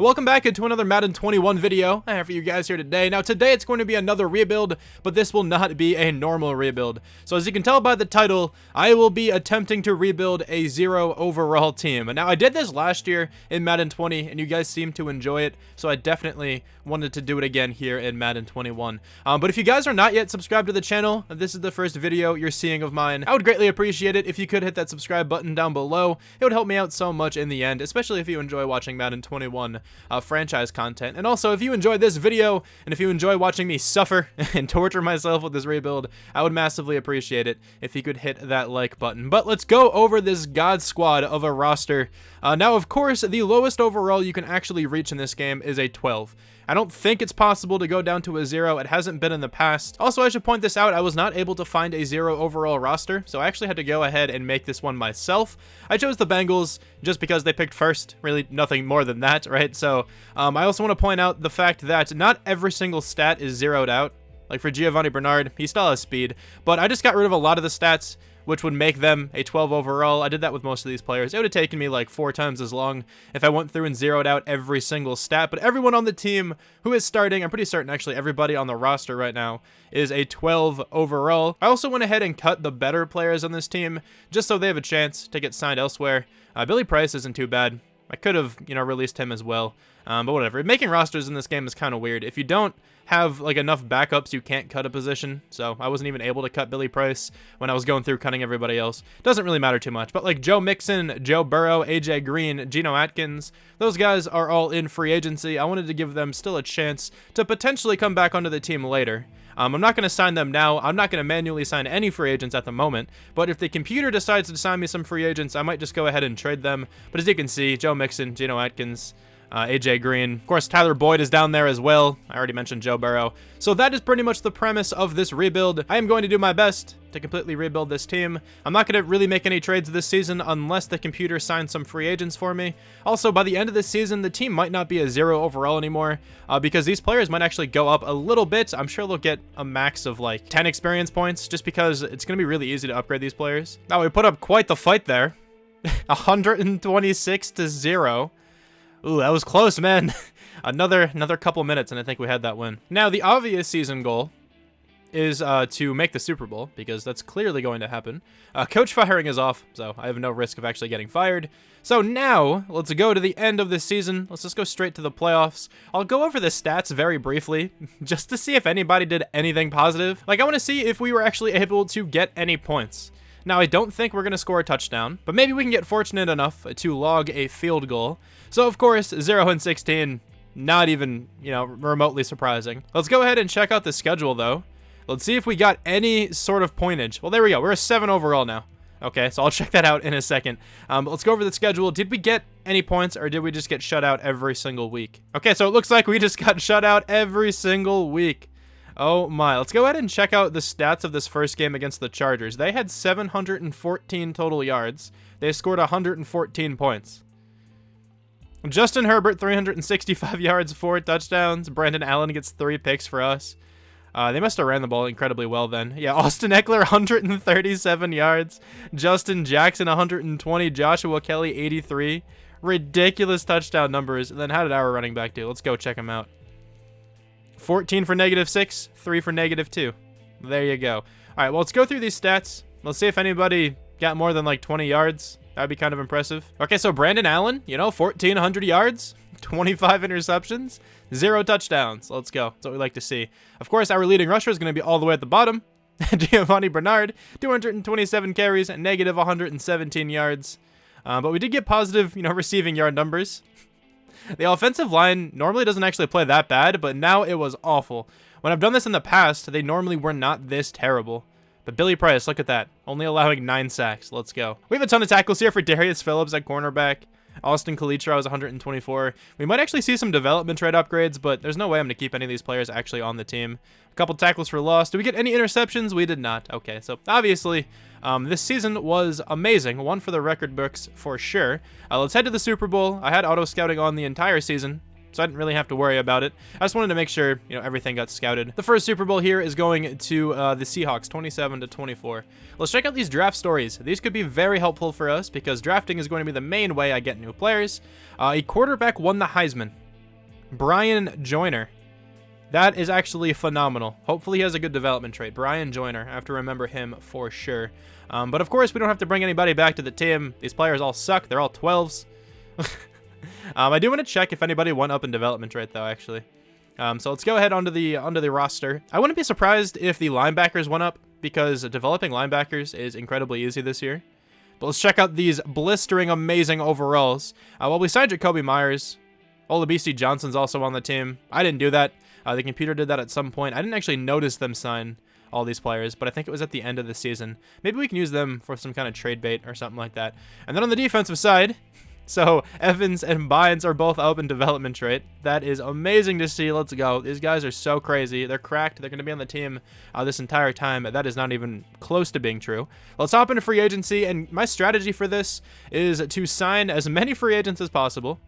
Welcome back into another Madden 21 video. I have for you guys here today. Now today it's going to be another rebuild, but this will not be a normal rebuild. So as you can tell by the title, I will be attempting to rebuild a 0 overall team. And now I did this last year in Madden 20 and you guys seemed to enjoy it, so I definitely wanted to do it again here in Madden 21. But if you guys are not yet subscribed to the channel, if this is the first video you're seeing of mine, I would greatly appreciate it if you could hit that subscribe button down below. It would help me out so much in the end, especially if you enjoy watching Madden 21 franchise content. And also, if you enjoyed this video and if you enjoy watching me suffer and torture myself with this rebuild, I would massively appreciate it if you could hit that like button. But let's go over this god squad of a roster. Now, of course, the lowest overall you can actually reach in this game is a 12. I don't think it's possible to go down to a 0. It hasn't been in the past. Also, I should point this out, I was not able to find a 0 overall roster, so I actually had to go ahead and make this one myself. I chose the Bengals just because they picked first, really nothing more than that, right? So I also want to point out the fact that not every single stat is zeroed out. Like for Giovanni Bernard, he still has speed, but I just got rid of a lot of the stats which would make them a 12 overall. I did that with most of these players. It would have taken me like 4 times as long if I went through and zeroed out every single stat, but everyone on the team who is starting, I'm pretty certain actually everybody on the roster right now, is a 12 overall. I also went ahead and cut the better players on this team just so they have a chance to get signed elsewhere. Billy Price isn't too bad. I could have, released him as well, but whatever. Making rosters in this game is kind of weird. If you don't have like enough backups, you can't cut a position, so I wasn't even able to cut Billy Price when I was going through cutting everybody else. Doesn't really matter too much, but like Joe Mixon, Joe Burrow, AJ Green, Geno Atkins, those guys are all in free agency. I wanted to give them still a chance to potentially come back onto the team later. I'm not going to sign them now. I'm not going to manually sign any free agents at the moment, but if the computer decides to sign me some free agents, I might just go ahead and trade them. But as you can see, Joe Mixon, Geno Atkins, AJ Green. Of course, Tyler Boyd is down there as well. I already mentioned Joe Burrow. So that is pretty much the premise of this rebuild. I am going to do my best to completely rebuild this team. I'm not going to really make any trades this season unless the computer signs some free agents for me. Also, by the end of this season, the team might not be a 0 overall anymore because these players might actually go up a little bit. I'm sure they'll get a max of like 10 experience points just because it's going to be really easy to upgrade these players. Now, we put up quite the fight there. 126 to 0. Ooh, that was close, man. another couple minutes, and I think we had that win. Now, the obvious season goal is to make the Super Bowl, because that's clearly going to happen. Coach firing is off, so I have no risk of actually getting fired. So now, let's go to the end of this season. Let's just go straight to the playoffs. I'll go over the stats very briefly, just to see if anybody did anything positive. Like, I want to see if we were actually able to get any points. Now, I don't think we're going to score a touchdown, but maybe we can get fortunate enough to log a field goal. So, of course, 0 and 16, not even, remotely surprising. Let's go ahead and check out the schedule, though. Let's see if we got any sort of pointage. Well, there we go. We're a 7 overall now. Okay, so I'll check that out in a second. But let's go over the schedule. Did we get any points, or did we just get shut out every single week? Okay, so it looks like we just got shut out every single week. Oh my, let's go ahead and check out the stats of this first game against the Chargers. They had 714 total yards. They scored 114 points. Justin Herbert, 365 yards, 4 touchdowns. Brandon Allen gets 3 picks for us. They must have ran the ball incredibly well then. Yeah, Austin Eckler, 137 yards. Justin Jackson, 120. Joshua Kelly, 83. Ridiculous touchdown numbers. And then how did our running back do? Let's go check him out. 14 for -6, 3 for -2. There you go. All right, well, let's go through these stats. Let's see if anybody got more than like 20 yards. That'd be kind of impressive. Okay, so Brandon Allen, 1,400 yards, 25 interceptions, 0 touchdowns. Let's go. That's what we like to see. Of course, our leading rusher is going to be all the way at the bottom. Giovanni Bernard, 227 carries, -117 yards. But we did get positive, receiving yard numbers. The offensive line normally doesn't actually play that bad, but now it was awful. When I've done this in the past, they normally were not this terrible. But Billy Price, look at that. Only allowing 9 sacks. Let's go. We have a ton of tackles here for Darius Phillips at cornerback. Austin Kalitro is 124. We might actually see some development trade upgrades, but there's no way I'm going to keep any of these players actually on the team. A couple tackles for loss. Did we get any interceptions? We did not. Okay, so obviously, this season was amazing. One for the record books for sure. Let's head to the Super Bowl. I had auto scouting on the entire season, so I didn't really have to worry about it. I just wanted to make sure, everything got scouted. The first Super Bowl here is going to the Seahawks, 27-24. Let's check out these draft stories. These could be very helpful for us because drafting is going to be the main way I get new players. A quarterback won the Heisman. Brian Joyner. That is actually phenomenal. Hopefully he has a good development trait. Brian Joyner. I have to remember him for sure. But of course, we don't have to bring anybody back to the team. These players all suck. They're all 12s. I do want to check if anybody went up in development trait, though, actually. So let's go ahead onto the roster. I wouldn't be surprised if the linebackers went up, because developing linebackers is incredibly easy this year. But let's check out these blistering, amazing overalls. Well, we signed Jacoby Myers. Olabisi Johnson's also on the team. I didn't do that. The computer did that at some point. I didn't actually notice them sign all these players, but I think it was at the end of the season. Maybe we can use them for some kind of trade bait or something like that. And then on the defensive side, so Evans and Bynes are both up in development trait. That is amazing to see. Let's go. These guys are so crazy. They're cracked. They're going to be on the team this entire time. That is not even close to being true. Let's hop into free agency, and my strategy for this is to sign as many free agents as possible.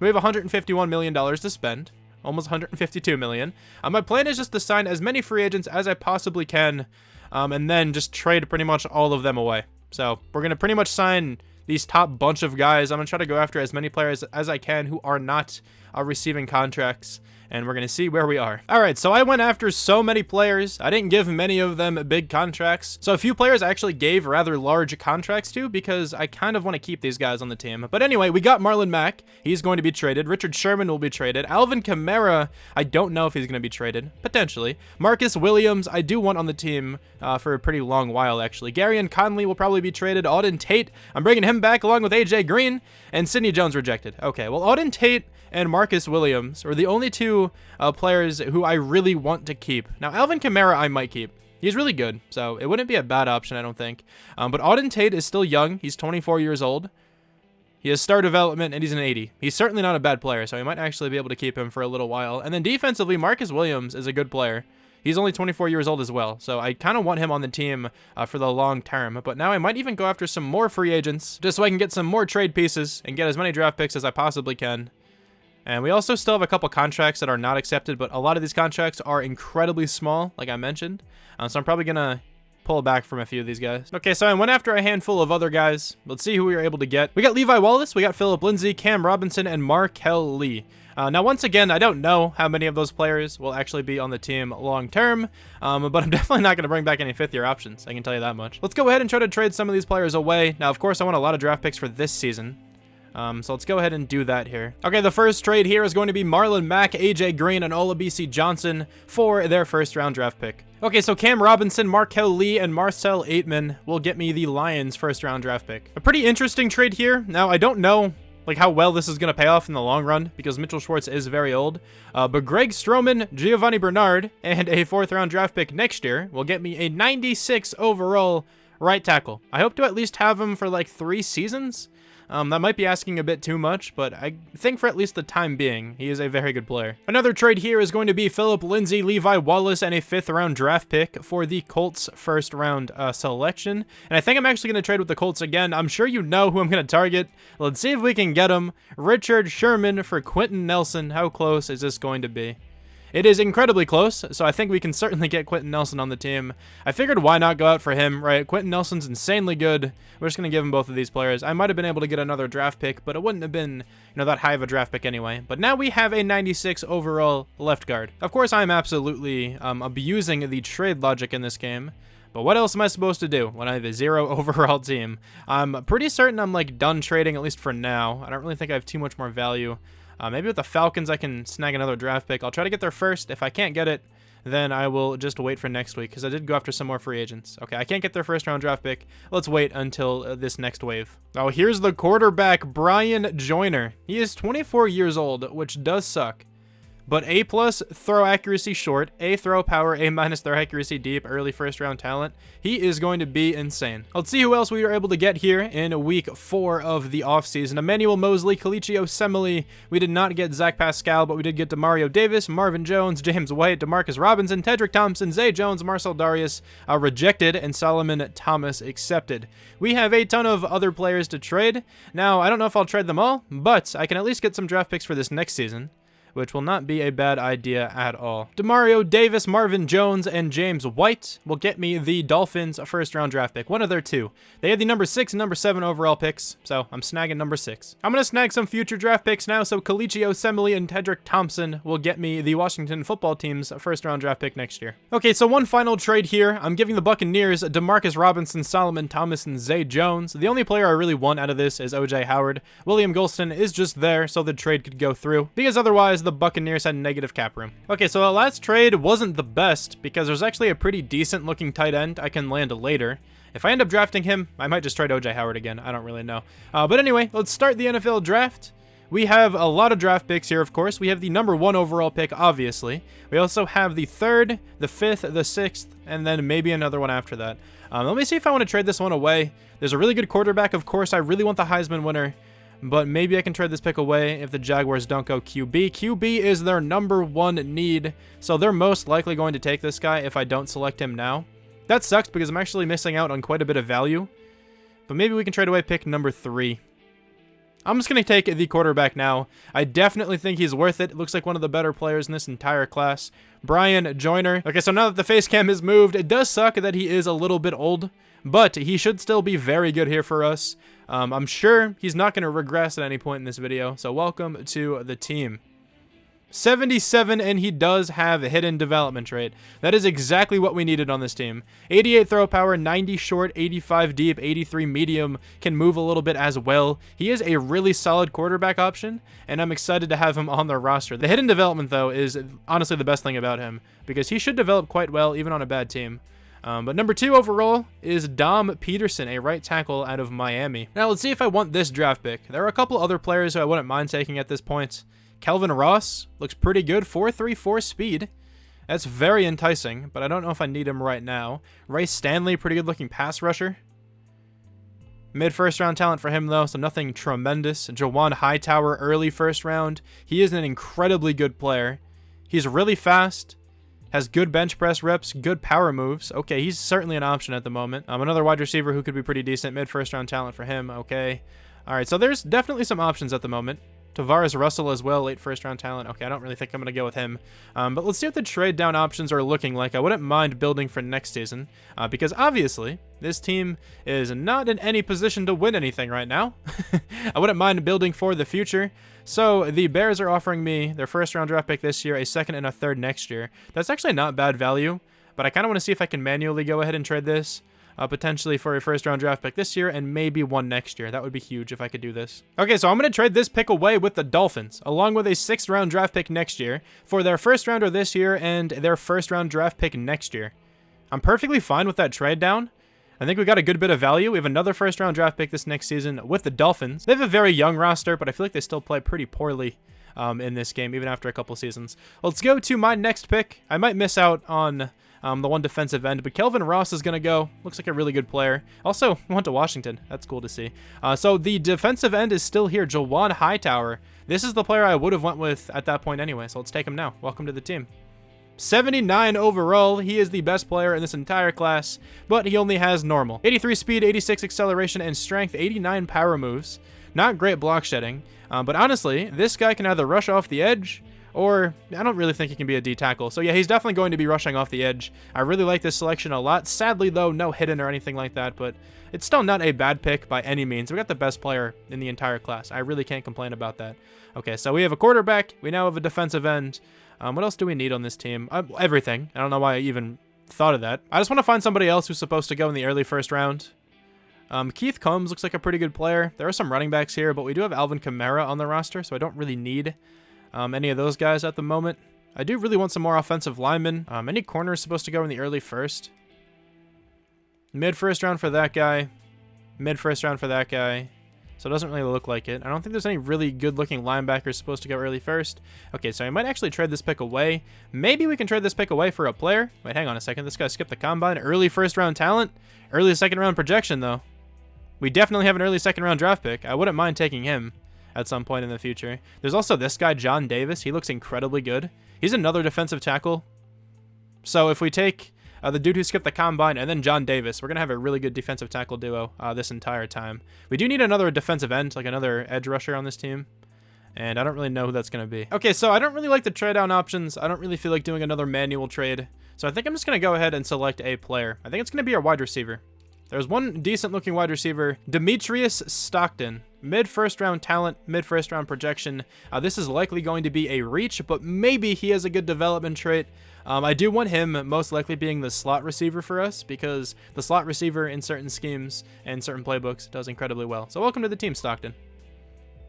We have $151 million to spend. Almost $152 million. My plan is just to sign as many free agents as I possibly can, and then just trade pretty much all of them away. So we're going to pretty much sign these top bunch of guys. I'm going to try to go after as many players as I can who are not receiving contracts, and we're going to see where we are. All right, so I went after so many players. I didn't give many of them big contracts. So a few players I actually gave rather large contracts to, because I kind of want to keep these guys on the team. But anyway, we got Marlon Mack. He's going to be traded. Richard Sherman will be traded. Alvin Kamara, I don't know if he's going to be traded. Potentially. Marcus Williams, I do want on the team for a pretty long while, actually. Garyon Conley will probably be traded. Auden Tate, I'm bringing him back along with AJ Green. And Sidney Jones rejected. Okay, well, Auden Tate and Marcus Williams are the only two players who I really want to keep. Now, Alvin Kamara I might keep. He's really good, so it wouldn't be a bad option, I don't think. But Auden Tate is still young. He's 24 years old. He has star development, and he's an 80. He's certainly not a bad player, so we might actually be able to keep him for a little while. And then defensively, Marcus Williams is a good player. He's only 24 years old as well, so I kind of want him on the team for the long term. But now I might even go after some more free agents, just so I can get some more trade pieces and get as many draft picks as I possibly can. And we also still have a couple contracts that are not accepted, but a lot of these contracts are incredibly small, like I mentioned. So I'm probably going to pull back from a few of these guys. Okay, so I went after a handful of other guys. Let's see who we were able to get. We got Levi Wallace, we got Phillip Lindsay, Cam Robinson, and Markel Lee. Now, once again, I don't know how many of those players will actually be on the team long term, but I'm definitely not going to bring back any fifth-year options. I can tell you that much. Let's go ahead and try to trade some of these players away. Now, of course, I want a lot of draft picks for this season. So let's go ahead and do that here. Okay, the first trade here is going to be Marlon Mack, AJ Green, and Olabisi Johnson for their first-round draft pick. Okay, so Cam Robinson, Markel Lee, and Marcel Aitman will get me the Lions' first-round draft pick. A pretty interesting trade here. Now, I don't know how well this is going to pay off in the long run, because Mitchell Schwartz is very old. But Greg Stroman, Giovanni Bernard, and a fourth-round draft pick next year will get me a 96 overall right tackle. I hope to at least have him for like 3 seasons. That might be asking a bit too much, but I think for at least the time being, he is a very good player. Another trade here is going to be Phillip Lindsay, Levi Wallace, and a 5th-round draft pick for the Colts' first-round selection. And I think I'm actually going to trade with the Colts again. I'm sure you know who I'm going to target. Let's see if we can get him. Richard Sherman for Quentin Nelson. How close is this going to be? It is incredibly close, so I think we can certainly get Quentin Nelson on the team. I figured why not go out for him, right? Quentin Nelson's insanely good. We're just going to give him both of these players. I might have been able to get another draft pick, but it wouldn't have been, that high of a draft pick anyway. But now we have a 96 overall left guard. Of course, I'm absolutely abusing the trade logic in this game. But what else am I supposed to do when I have a 0 overall team? I'm pretty certain I'm done trading, at least for now. I don't really think I have too much more value. Maybe with the Falcons, I can snag another draft pick. I'll try to get there first. If I can't get it, then I will just wait for next week, because I did go after some more free agents. Okay, I can't get their first-round draft pick. Let's wait until this next wave. Oh, here's the quarterback, Brian Joyner. He is 24 years old, which does suck. But A+ throw accuracy short, A throw power, A- throw accuracy deep, early first-round talent. He is going to be insane. Let's see who else we were able to get here in week 4 of the offseason. Emmanuel Mosley, Kalichi Osemele. We did not get Zach Pascal, but we did get Demario Davis, Marvin Jones, James White, DeMarcus Robinson, Tedrick Thompson, Zay Jones, Marcel Darius rejected, and Solomon Thomas accepted. We have a ton of other players to trade. Now, I don't know if I'll trade them all, but I can at least get some draft picks for this next season. which will not be a bad idea at all. Demario Davis, Marvin Jones, and James White will get me the Dolphins first-round draft pick. One of their two. They had the number 6 and number 7 overall picks, so I'm snagging number 6. I'm going to snag some future draft picks now, so Kalichi Osemele and Tedrick Thompson will get me the Washington football team's first-round draft pick next year. Okay, so one final trade here. I'm giving the Buccaneers Demarcus Robinson, Solomon Thomas, and Zay Jones. The only player I really want out of this is O.J. Howard. William Golston is just there, so the trade could go through, because otherwise the Buccaneers had negative cap room. Okay, so the last trade wasn't the best, because there's actually a pretty decent looking tight end I can land later. If I end up drafting him, I might just trade O.J. Howard again. I don't really know. But anyway, let's start the NFL draft. We have a lot of draft picks here, of course. We have the number 1 overall pick, obviously. We also have the 3rd, the 5th, the 6th, and then maybe another one after that. Let me see if I want to trade this one away. There's a really good quarterback, of course. I really want the Heisman winner. But maybe I can trade this pick away if the Jaguars don't go QB. QB is their number 1 need, so they're most likely going to take this guy if I don't select him now. That sucks because I'm actually missing out on quite a bit of value. But maybe we can trade away pick number 3. I'm just going to take the quarterback now. I definitely think he's worth it. It looks like one of the better players in this entire class. Brian Joyner. Okay, so now that the face cam is moved, it does suck that he is a little bit old, but he should still be very good here for us. I'm sure he's not going to regress at any point in this video, so welcome to the team. 77, and he does have a hidden development trait. That is exactly what we needed on this team. 88 throw power, 90 short, 85 deep, 83 medium, can move a little bit as well. He is a really solid quarterback option, and I'm excited to have him on the roster. The hidden development, though, is honestly the best thing about him, because he should develop quite well, even on a bad team. But number 2 overall is Dom Peterson, a right tackle out of Miami. Now, let's see if I want this draft pick. There are a couple other players who I wouldn't mind taking at this point. Kelvin Ross looks pretty good, 4.34 speed. That's very enticing, but I don't know if I need him right now. Ray Stanley, pretty good looking pass rusher. Mid-first round talent for him, though, so nothing tremendous. Jawan Hightower, early first round. He is an incredibly good player. He's really fast, has good bench press reps, good power moves. Okay, he's certainly an option at the moment. Another wide receiver who could be pretty decent. Mid-first round talent for him. Okay. All right, so there's definitely some options at the moment. Tavares Russell as well, late first round talent. Okay, I don't really think I'm going to go with him. But let's see what the trade down options are looking like. I wouldn't mind building for next season because obviously this team is not in any position to win anything right now. I wouldn't mind building for the future. So the Bears are offering me their first round draft pick this year, a 2nd and a 3rd next year. That's actually not bad value, but I kind of want to see if I can manually go ahead and trade this. Potentially for a first round draft pick this year and maybe one next year. That would be huge if I could do this. Okay, so I'm going to trade this pick away with the Dolphins, along with a 6th round draft pick next year for their first rounder this year and their first round draft pick next year. I'm perfectly fine with that trade down. I think we got a good bit of value. We have another first round draft pick this next season with the Dolphins. They have a very young roster, but I feel like they still play pretty poorly in this game, even after a couple seasons. Let's go to my next pick. I might miss out on the one defensive end, but Kelvin Ross is going to go. Looks like a really good player. Also, went to Washington. That's cool to see. So the defensive end is still here. Jawan Hightower. This is the player I would have went with at that point anyway, so let's take him now. Welcome to the team. 79 overall. He is the best player in this entire class, but he only has normal. 83 speed, 86 acceleration, and strength, 89 power moves. Not great block shedding, but honestly, this guy can either rush off the edge, or I don't really think he can be a D tackle. So yeah, he's definitely going to be rushing off the edge. I really like this selection a lot. Sadly, though, no hidden or anything like that, but it's still not a bad pick by any means. We got the best player in the entire class. I really can't complain about that. Okay, so we have a quarterback. We now have a defensive end. What else do we need on this team? Everything. I don't know why I even thought of that. I just want to find somebody else who's supposed to go in the early first round. Keith Combs looks like a pretty good player. There are some running backs here, but we do have Alvin Kamara on the roster, so I don't really need any of those guys at the moment. I do really want some more offensive linemen. Any corners supposed to go in the early first? Mid-first round for that guy. Mid-first round for that guy. So it doesn't really look like it. I don't think there's any really good-looking linebackers supposed to go early first. Okay, so I might actually trade this pick away. Maybe we can trade this pick away for a player. Wait, hang on a second. This guy skipped the combine. Early first-round talent. Early second-round projection, though. We definitely have an early second-round draft pick. I wouldn't mind taking him at some point in the future. There's also this guy, John Davis. He looks incredibly good. He's another defensive tackle. So if we take the dude who skipped the combine and then John Davis, we're going to have a really good defensive tackle duo this entire time. We do need another defensive end, like another edge rusher on this team. And I don't really know who that's going to be. Okay, so I don't really like the trade down options. I don't really feel like doing another manual trade. So I think I'm just going to go ahead and select a player. I think it's going to be our wide receiver. There's one decent looking wide receiver, Demetrius Stockton. Mid first round talent, mid first round projection. This is likely going to be a reach, but maybe he has a good development trait. I do want him most likely being the slot receiver for us, because the slot receiver in certain schemes and certain playbooks does incredibly well. So welcome to the team, Stockton.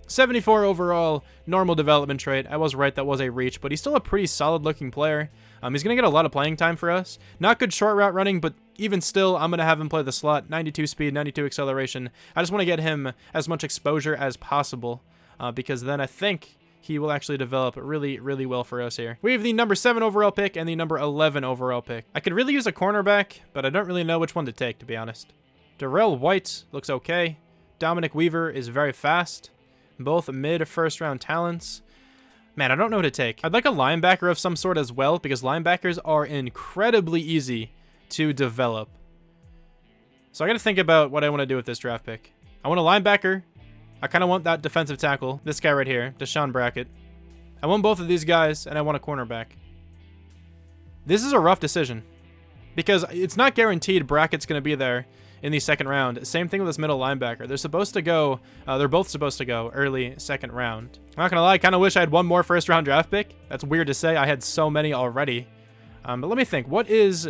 74 overall, normal development trait. I was right, that was a reach, but he's still a pretty solid looking player. He's going to get a lot of playing time for us. Not good short route running, but even still, I'm going to have him play the slot. 92 speed, 92 acceleration. I just want to get him as much exposure as possible, because then I think he will actually develop really, really well for us here. We have the number 7 overall pick and the number 11 overall pick. I could really use a cornerback, but I don't really know which one to take, to be honest. Darrell White looks okay. Dominic Weaver is very fast. Both mid first round talents. Man, I don't know what to take. I'd like a linebacker of some sort as well, because linebackers are incredibly easy to develop. So I got to think about what I want to do with this draft pick. I want a linebacker. I kind of want that defensive tackle. This guy right here, Deshaun Brackett. I want both of these guys, and I want a cornerback. This is a rough decision, because it's not guaranteed Brackett's going to be there in the second round. Same thing with this middle linebacker. They're supposed to go, they're both supposed to go early second round. I'm not gonna lie, I kind of wish I had one more first round draft pick. That's weird to say. I had so many already. But let me think. What is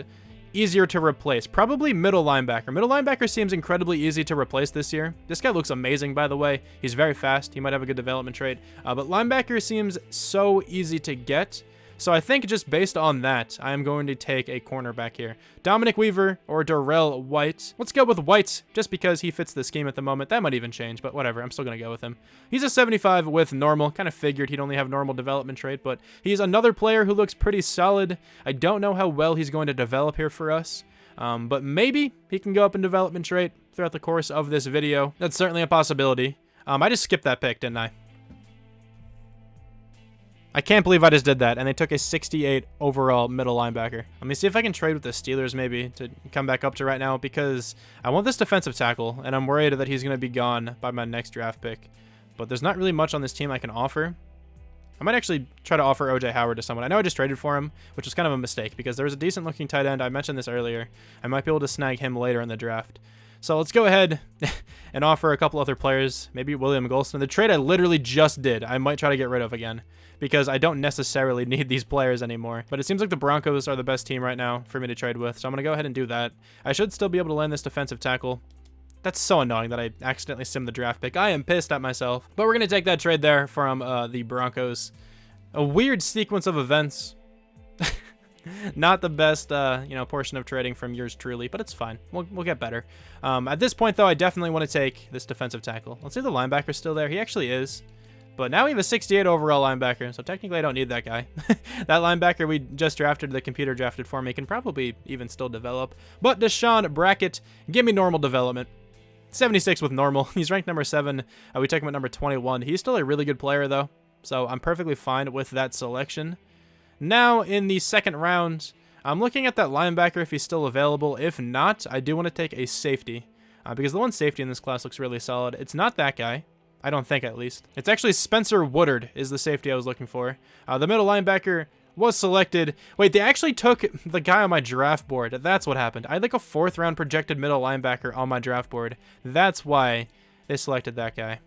easier to replace? Probably middle linebacker. Middle linebacker seems incredibly easy to replace this year. This guy looks amazing, by the way. He's very fast. He might have a good development trait. But linebacker seems so easy to get. So I think just based on that, I am going to take a cornerback here. Dominic Weaver or Darrell White. Let's go with White, just because he fits the scheme at the moment. That might even change, but whatever. I'm still going to go with him. He's a 75 with normal. Kind of figured he'd only have normal development trait, but he's another player who looks pretty solid. I don't know how well he's going to develop here for us, but maybe he can go up in development trait throughout the course of this video. That's certainly a possibility. I just skipped that pick, didn't I? I can't believe I just did that, and they took a 68 overall middle linebacker. Let me see if I can trade with the Steelers maybe to come back up to right now, because I want this defensive tackle, and I'm worried that he's going to be gone by my next draft pick. But there's not really much on this team I can offer. I might actually try to offer O.J. Howard to someone. I know I just traded for him, which was kind of a mistake, because there was a decent-looking tight end. I mentioned this earlier. I might be able to snag him later in the draft. So let's go ahead and offer a couple other players. Maybe William Golston. The trade I literally just did, I might try to get rid of again, because I don't necessarily need these players anymore. But it seems like the Broncos are the best team right now for me to trade with, so I'm going to go ahead and do that. I should still be able to land this defensive tackle. That's so annoying that I accidentally simmed the draft pick. I am pissed at myself. But we're going to take that trade there from the Broncos. A weird sequence of events. Not the best, portion of trading from yours truly, but it's fine. We'll get better. At this point, though, I definitely want to take this defensive tackle. Let's see if the linebacker's still there. He actually is. But now we have a 68 overall linebacker, so technically I don't need that guy. That linebacker we just drafted, the computer drafted for me, can probably even still develop. But Deshaun Brackett, give me normal development. 76 with normal. He's ranked number 7. We took him at number 21. He's still a really good player, though, so I'm perfectly fine with that selection. Now, in the second round, I'm looking at that linebacker if he's still available. If not, I do want to take a safety, because the one safety in this class looks really solid. It's not that guy. I don't think, at least. It's actually Spencer Woodard is the safety I was looking for. The middle linebacker was selected. Wait, they actually took the guy on my draft board. That's what happened. I had like a 4th round projected middle linebacker on my draft board. That's why they selected that guy.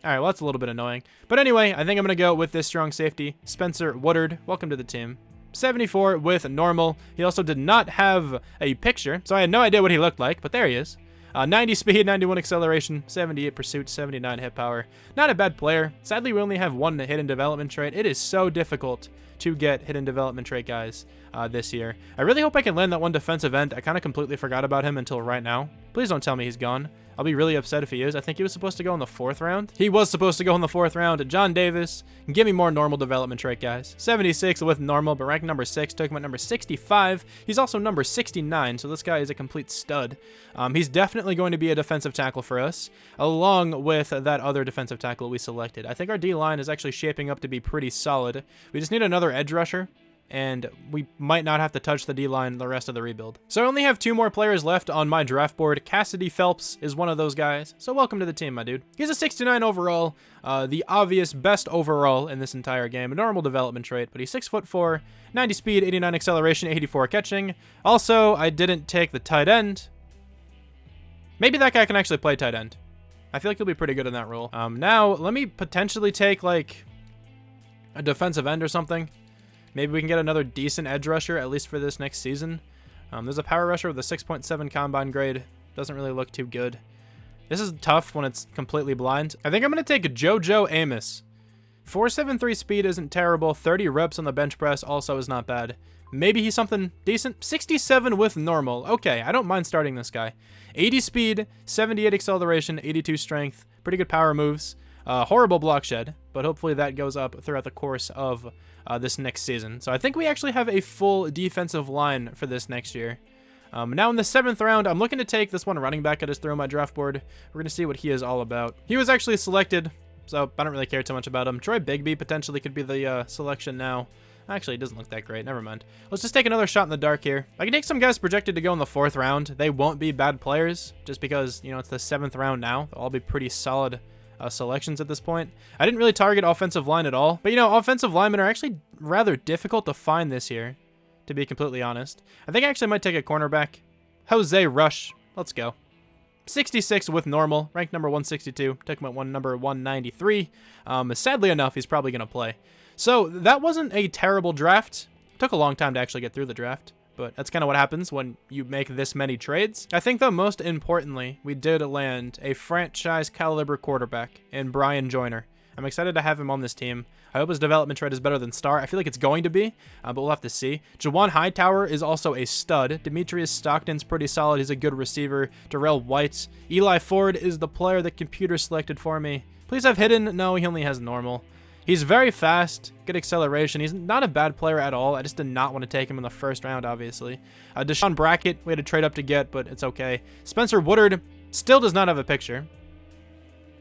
All right, well, that's a little bit annoying. But anyway, I think I'm going to go with this strong safety, Spencer Woodard. Welcome to the team. 74 with normal. He also did not have a picture, so I had no idea what he looked like, but there he is. 90 speed, 91 acceleration, 78 pursuit, 79 hit power. Not a bad player. Sadly, we only have one hidden development trait. It is so difficult to get hidden development trait guys this year. I really hope I can land that one defensive end. I kind of completely forgot about him until right now. Please don't tell me he's gone. I'll be really upset if he is. I think he was supposed to go in the 4th round. He was supposed to go in the 4th round. John Davis. Give me more normal development trait, guys. 76 with normal, but ranked number 6. Took him at number 65. He's also number 69, so this guy is a complete stud. He's definitely going to be a defensive tackle for us, along with that other defensive tackle we selected. I think our D-line is actually shaping up to be pretty solid. We just need another edge rusher. and we might not have to touch the D-line the rest of the rebuild. So I only have 2 more players left on my draft board. Cassidy Phelps is one of those guys, so welcome to the team, my dude. He's a 69 overall, the obvious best overall in this entire game, a normal development trait, but he's 6'4", 90 speed, 89 acceleration, 84 catching. Also, I didn't take the tight end. Maybe that guy can actually play tight end. I feel like he'll be pretty good in that role. Now, let me potentially take, like, a defensive end or something. Maybe we can get another decent edge rusher, at least for this next season. There's a power rusher with a 6.7 combine grade. Doesn't really look too good. This is tough when it's completely blind. I think I'm going to take JoJo Amos. 4.73 speed isn't terrible. 30 reps on the bench press also is not bad. Maybe he's something decent. 67 with normal. Okay, I don't mind starting this guy. 80 speed, 78 acceleration, 82 strength. Pretty good power moves. Horrible block shed, but hopefully that goes up throughout the course of this next season. So I think we actually have a full defensive line for this next year. Now in the 7th round, I'm looking to take this one running back I just threw on my draft board. We're going to see what he is all about. He was actually selected, so I don't really care too much about him. Troy Bigbie potentially could be the selection now. Actually, it doesn't look that great. Never mind. Let's just take another shot in the dark here. I can take some guys projected to go in the 4th round. They won't be bad players just because, you know, it's the 7th round now. They'll all be pretty solid selections at this point. I didn't really target offensive line at all. But, you know, offensive linemen are actually rather difficult to find this year, to be completely honest. I think I actually might take a cornerback. Jose Rush. Let's go. 66 with normal. Ranked number 162. Took him at number 193. Sadly enough, he's probably going to play. So that wasn't a terrible draft. Took a long time to actually get through the draft, but that's kind of what happens when you make this many trades. I think, though, most importantly, we did land a franchise caliber quarterback in Brian Joyner. I'm excited to have him on this team. I hope his development trade is better than Star. I feel like it's going to be, but we'll have to see. Jawan Hightower is also a stud. Demetrius Stockton's pretty solid. He's a good receiver. Darrell White. Eli Ford is the player that computer selected for me. Please have hidden. No, he only has normal. He's very fast, good acceleration. He's not a bad player at all. I just did not want to take him in the 1st round, obviously. Deshaun Brackett, we had to trade up to get, but it's okay. Spencer Woodard still does not have a picture.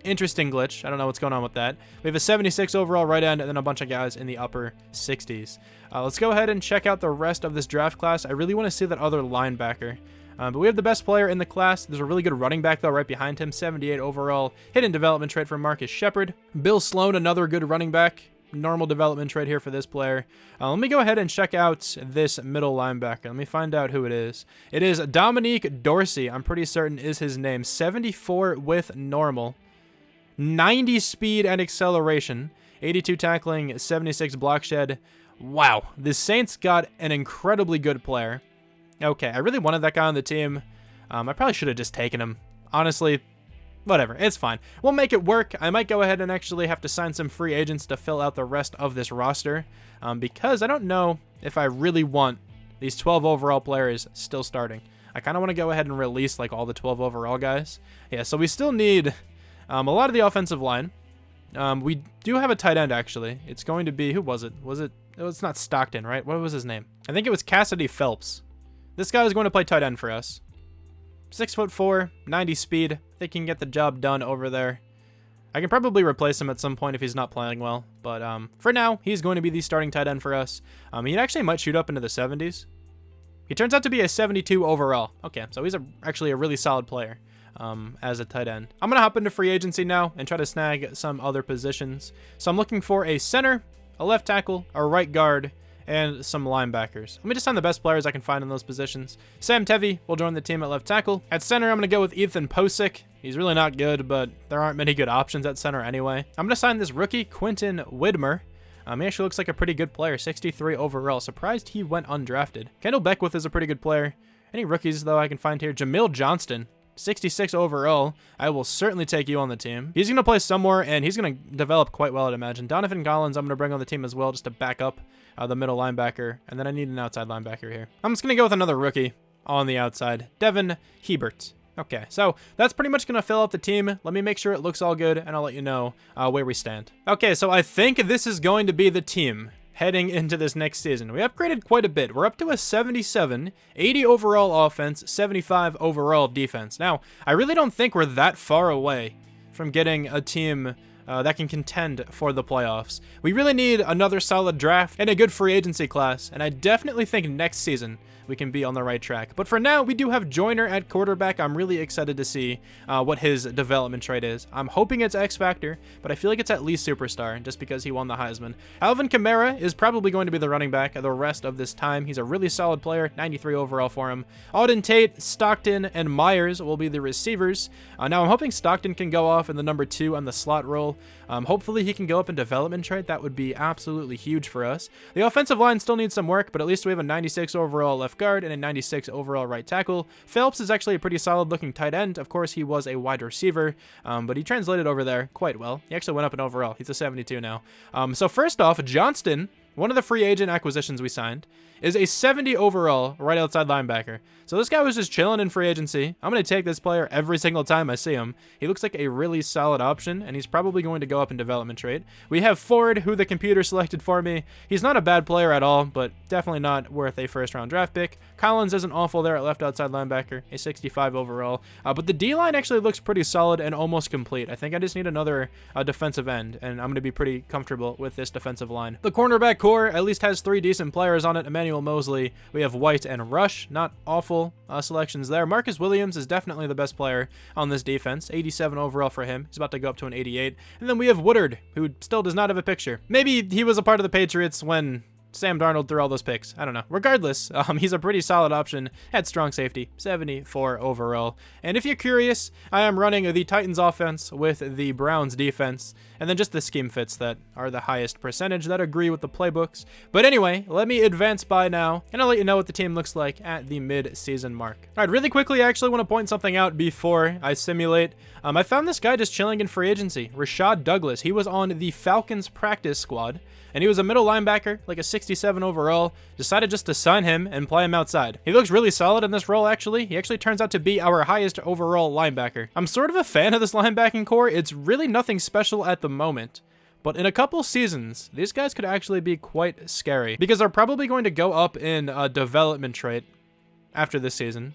Interesting glitch. I don't know what's going on with that. We have a 76 overall right end and then a bunch of guys in the upper 60s. Let's go ahead and check out the rest of this draft class. I really want to see that other linebacker. But we have the best player in the class. There's a really good running back, though, right behind him. 78 overall. Hidden development trade for Marcus Shepard. Bill Sloan, another good running back. Normal development trade here for this player. Let me go ahead and check out this middle linebacker. Let me find out who it is. It is Dominique Dorsey. I'm pretty certain is his name. 74 with normal. 90 speed and acceleration. 82 tackling, 76 block shed. Wow. The Saints got an incredibly good player. Okay, I really wanted that guy on the team. I probably should have just taken him. Honestly, whatever. It's fine. We'll make it work. I might go ahead and actually have to sign some free agents to fill out the rest of this roster because I don't know if I really want these 12 overall players still starting. I kind of want to go ahead and release like all the 12 overall guys. Yeah, so we still need a lot of the offensive line. We do have a tight end, actually. It's going to be, who was it? It's not Stockton, right? What was his name? I think it was Cassidy Phelps. This guy is going to play tight end for us. 6'4", 90 speed. I think he can get the job done over there. I can probably replace him at some point if he's not playing well. But for now, he's going to be the starting tight end for us. He actually might shoot up into the 70s. He turns out to be a 72 overall. Okay, so he's actually a really solid player as a tight end. I'm going to hop into free agency now and try to snag some other positions. So I'm looking for a center, a left tackle, a right guard, and some linebackers. Let me just sign the best players I can find in those positions. Sam Tevi will join the team at left tackle. At center, I'm going to go with Ethan Posick. He's really not good, but there aren't many good options at center anyway. I'm going to sign this rookie, Quentin Widmer. He actually looks like a pretty good player, 63 overall. Surprised he went undrafted. Kendall Beckwith is a pretty good player. Any rookies, though, I can find here? Jamil Johnston, 66 overall. I will certainly take you on the team. He's going to play somewhere, and he's going to develop quite well, I'd imagine. Donovan Collins, I'm going to bring on the team as well just to back up the middle linebacker, and then I need an outside linebacker here. I'm just going to go with another rookie on the outside, Devin Hebert. Okay, so that's pretty much going to fill out the team. Let me make sure it looks all good, and I'll let you know where we stand. Okay, so I think this is going to be the team heading into this next season. We upgraded quite a bit. We're up to a 77, 80 overall offense, 75 overall defense. Now, I really don't think we're that far away from getting a team that can contend for the playoffs. We really need another solid draft and a good free agency class, and I definitely think next season we can be on the right track. But for now, we do have Joyner at quarterback. I'm really excited to see what his development trait is. I'm hoping it's X Factor, but I feel like it's at least Superstar, just because he won the Heisman. Alvin Kamara is probably going to be the running back the rest of this time. He's a really solid player, 93 overall for him. Auden Tate, Stockton, and Myers will be the receivers. Now, I'm hoping Stockton can go off in the number 2 on the slot role. Hopefully, he can go up in development trait. That would be absolutely huge for us. The offensive line still needs some work, but at least we have a 96 overall left guard and a 96 overall right tackle. Phelps is actually a pretty solid looking tight end. Of course, he was a wide receiver, but he translated over there quite well. He actually went up in overall. He's a 72 now. So first off, Johnston, one of the free agent acquisitions we signed, is a 70 overall right outside linebacker. So this guy was just chilling in free agency. I'm going to take this player every single time I see him. He looks like a really solid option, and he's probably going to go up in development trait. We have Ford, who the computer selected for me. He's not a bad player at all, but definitely not worth a first-round draft pick. Collins isn't awful there at left outside linebacker, a 65 overall. But the D-line actually looks pretty solid and almost complete. I think I just need another defensive end, and I'm going to be pretty comfortable with this defensive line. The cornerback core at least has 3 decent players on it. Emmanuel Mosley, we have White and Rush, not awful selections there. Marcus Williams is definitely the best player on this defense, 87 overall for him. He's about to go up to an 88. And then we have Woodard, who still does not have a picture. Maybe he was a part of the Patriots when Sam Darnold threw all those picks. I don't know. Regardless, he's a pretty solid option at strong safety, 74 overall. And if you're curious, I am running the Titans offense with the Browns defense, and then just the scheme fits that are the highest percentage that agree with the playbooks. But anyway, let me advance by now, and I'll let you know what the team looks like at the mid-season mark. All right, really quickly, I actually want to point something out before I simulate. I found this guy just chilling in free agency, Rashad Douglas. He was on the Falcons practice squad, and he was a middle linebacker, like a 67 overall. Decided just to sign him and play him outside. He looks really solid in this role, actually. He actually turns out to be our highest overall linebacker. I'm sort of a fan of this linebacking core. It's really nothing special at the moment, but in a couple seasons, these guys could actually be quite scary because they're probably going to go up in a development trait after this season.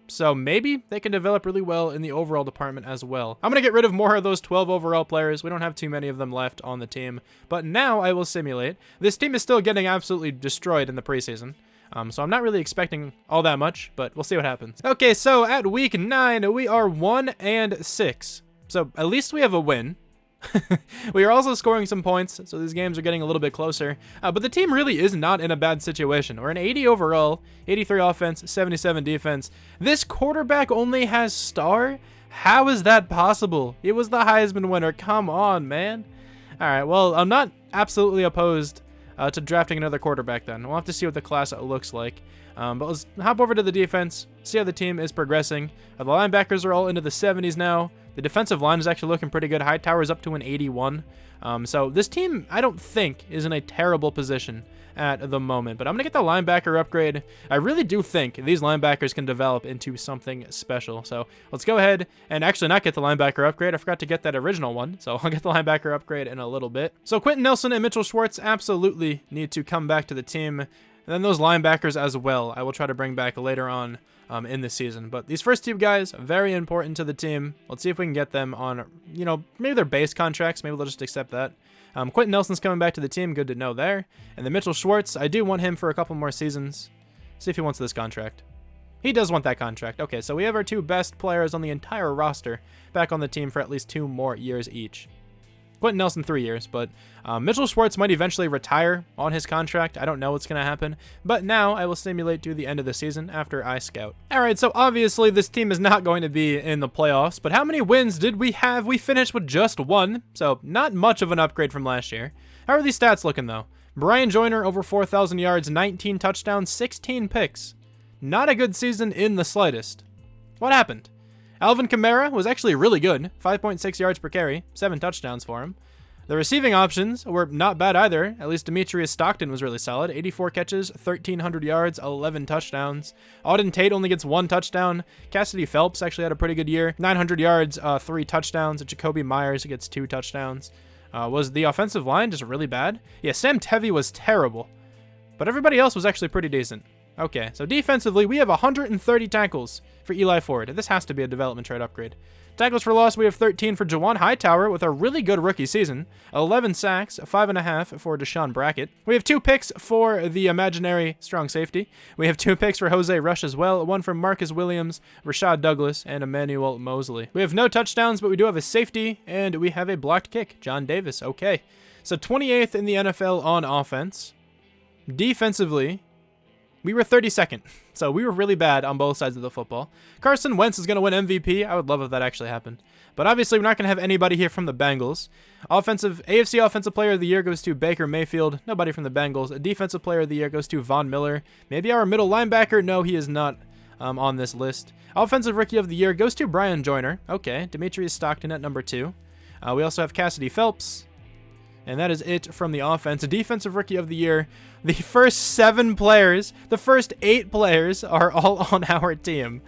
So maybe they can develop really well in the overall department as well. I'm going to get rid of more of those 12 overall players. We don't have too many of them left on the team. But now I will simulate. This team is still getting absolutely destroyed in the preseason. So I'm not really expecting all that much, but we'll see what happens. Okay, so at week 9, we are 1-6. So at least we have a win. We are also scoring some points, so these games are getting a little bit closer. But the team really is not in a bad situation. We're an 80 overall, 83 offense, 77 defense. This quarterback only has star? How is that possible? He was the Heisman winner. Come on, man. All right, well, I'm not absolutely opposed to drafting another quarterback then. We'll have to see what the class looks like. But let's hop over to the defense, see how the team is progressing. The linebackers are all into the 70s now. The defensive line is actually looking pretty good. Hightower's up to an 81. So this team, I don't think, is in a terrible position at the moment. But I'm going to get the linebacker upgrade. I really do think these linebackers can develop into something special. So let's go ahead and actually not get the linebacker upgrade. I forgot to get that original one. So I'll get the linebacker upgrade in a little bit. So Quentin Nelson and Mitchell Schwartz absolutely need to come back to the team. And then those linebackers as well, I will try to bring back later on in the season. But these first 2 guys, very important to the team. Let's see if we can get them on, you know, maybe their base contracts. Maybe they'll just accept that. Quentin Nelson's coming back to the team. Good to know there. And then Mitchell Schwartz, I do want him for a couple more seasons. See if he wants this contract. He does want that contract. Okay, so we have our 2 best players on the entire roster back on the team for at least 2 more years each. Quentin Nelson 3 years, but Mitchell Schwartz might eventually retire on his contract. I don't know what's going to happen, but now I will simulate to the end of the season after I scout. All right, so obviously this team is not going to be in the playoffs, but how many wins did we have? We finished with just 1, so not much of an upgrade from last year. How are these stats looking, though? Brian Joyner, over 4,000 yards, 19 touchdowns, 16 picks. Not a good season in the slightest. What happened? Alvin Kamara was actually really good, 5.6 yards per carry, 7 touchdowns for him. The receiving options were not bad either. At least Demetrius Stockton was really solid, 84 catches, 1,300 yards, 11 touchdowns. Auden Tate only gets 1 touchdown. Cassidy Phelps actually had a pretty good year, 900 yards, 3 touchdowns. Jacoby Myers gets 2 touchdowns. Was the offensive line just really bad? Yeah, Sam Tevy was terrible, but everybody else was actually pretty decent. Okay, so defensively, we have 130 tackles for Eli Ford. This has to be a development trade upgrade. Tackles for loss, we have 13 for Jawan Hightower with a really good rookie season. 11 sacks, 5.5 for Deshaun Brackett. We have 2 picks for the imaginary strong safety. We have 2 picks for Jose Rush as well. 1 from Marcus Williams, Rashad Douglas, and Emmanuel Mosley. We have no touchdowns, but we do have a safety, and we have a blocked kick. John Davis, okay. So 28th in the NFL on offense. Defensively, we were 32nd, so we were really bad on both sides of the football. Carson Wentz is going to win MVP. I would love if that actually happened. But obviously, we're not going to have anybody here from the Bengals. AFC Offensive Player of the Year goes to Baker Mayfield. Nobody from the Bengals. Defensive Player of the Year goes to Von Miller. Maybe our middle linebacker. No, he is not on this list. Offensive Rookie of the Year goes to Brian Joyner. Okay, Demetrius Stockton at number 2. We also have Cassidy Phelps. And that is it from the offense. Defensive Rookie of the Year. The first 7 players, the first 8 players are all on our team.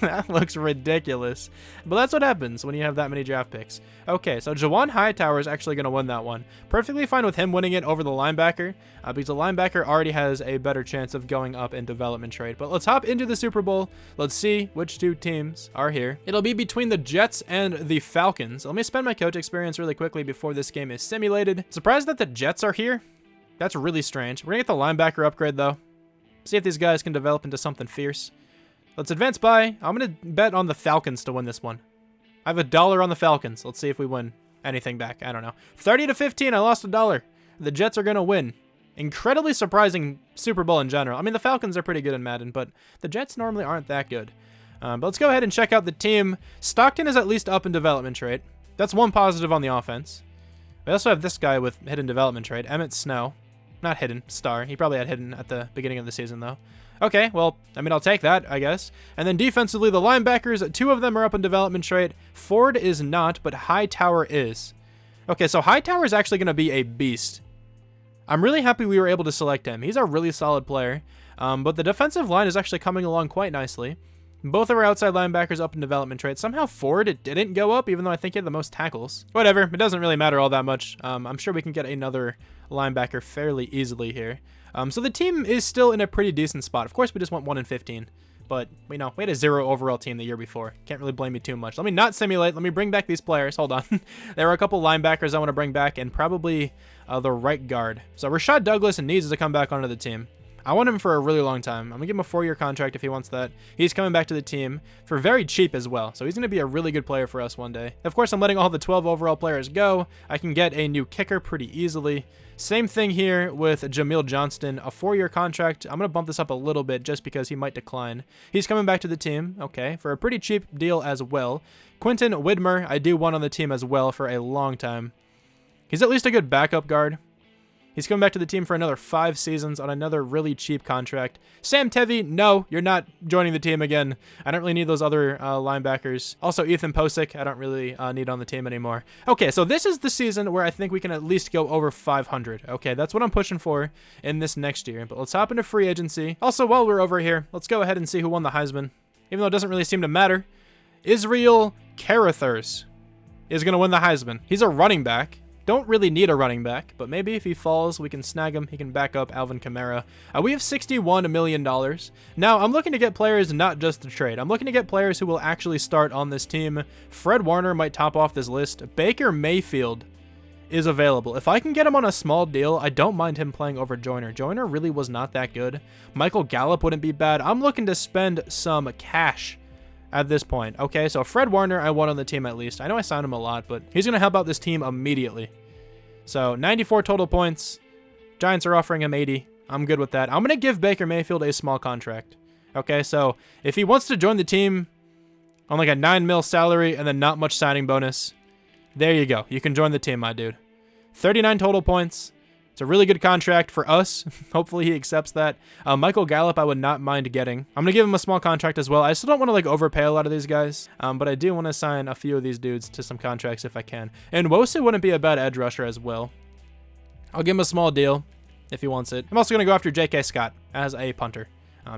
That looks ridiculous. But that's what happens when you have that many draft picks. Okay, so Jawan Hightower is actually going to win that one. Perfectly fine with him winning it over the linebacker, because the linebacker already has a better chance of going up in development trade. But let's hop into the Super Bowl. Let's see which 2 teams are here. It'll be between the Jets and the Falcons. Let me spend my coach experience really quickly before this game is simulated. Surprised that the Jets are here. That's really strange. We're going to get the linebacker upgrade, though. See if these guys can develop into something fierce. Let's advance by. I'm going to bet on the Falcons to win this one. I have $1 on the Falcons. Let's see if we win anything back. I don't know. 30-15. I lost $1. The Jets are going to win. Incredibly surprising Super Bowl in general. I mean, the Falcons are pretty good in Madden, but the Jets normally aren't that good. But let's go ahead and check out the team. Stockton is at least up in development trait. That's one positive on the offense. We also have this guy with hidden development trait, Emmett Snow. Not hidden, star. He probably had hidden at the beginning of the season, though. Okay, well, I mean, I'll take that, I guess. And then defensively, the linebackers, 2 of them are up in development trait. Ford is not, but Hightower is. Okay, so Hightower is actually going to be a beast. I'm really happy we were able to select him. He's a really solid player. But the defensive line is actually coming along quite nicely. Both of our outside linebackers up in development trade. Somehow Ford, it didn't go up, even though I think he had the most tackles. Whatever, it doesn't really matter all that much. I'm sure we can get another linebacker fairly easily here. So the team is still in a pretty decent spot. Of course, we just went 1-15. But, we had a 0 overall team the year before. Can't really blame me too much. Let me not simulate. Let me bring back these players. Hold on. There are a couple linebackers I want to bring back, and probably the right guard. So Rashad Douglas needs to come back onto the team. I want him for a really long time. I'm going to give him a 4-year contract if he wants that. He's coming back to the team for very cheap as well. So he's going to be a really good player for us one day. Of course, I'm letting all the 12 overall players go. I can get a new kicker pretty easily. Same thing here with Jamil Johnston, a 4-year contract. I'm going to bump this up a little bit just because he might decline. He's coming back to the team, okay, for a pretty cheap deal as well. Quentin Widmer, I do want on the team as well for a long time. He's at least a good backup guard. He's coming back to the team for another 5 seasons on another really cheap contract. Sam Tevi, no, you're not joining the team again. I don't really need those other linebackers. Also, Ethan Posick, I don't really need on the team anymore. Okay, so this is the season where I think we can at least go over 500. Okay, that's what I'm pushing for in this next year. But let's hop into free agency. Also, while we're over here, let's go ahead and see who won the Heisman. Even though it doesn't really seem to matter. Israel Carruthers is going to win the Heisman. He's a running back. Don't really need a running back, but maybe if he falls, we can snag him. He can back up Alvin Kamara. We have $61 million. Now, I'm looking to get players not just to trade. I'm looking to get players who will actually start on this team. Fred Warner might top off this list. Baker Mayfield is available. If I can get him on a small deal, I don't mind him playing over Joyner. Joyner really was not that good. Michael Gallup wouldn't be bad. I'm looking to spend some cash at this point. Okay, so Fred Warner, I want on the team at least. I know I signed him a lot, but he's going to help out this team immediately. So 94 total points. Giants are offering him 80. I'm good with that. I'm going to give Baker Mayfield a small contract. Okay, so if he wants to join the team on like a $9 million salary and then not much signing bonus, there you go. You can join the team, my dude. 39 total points. It's a really good contract for us. Hopefully he accepts that. Michael Gallup, I would not mind getting. I'm going to give him a small contract as well. I still don't want to like overpay a lot of these guys, but I do want to sign a few of these dudes to some contracts if I can. And Wosu wouldn't be a bad edge rusher as well. I'll give him a small deal if he wants it. I'm also going to go after J.K. Scott as a punter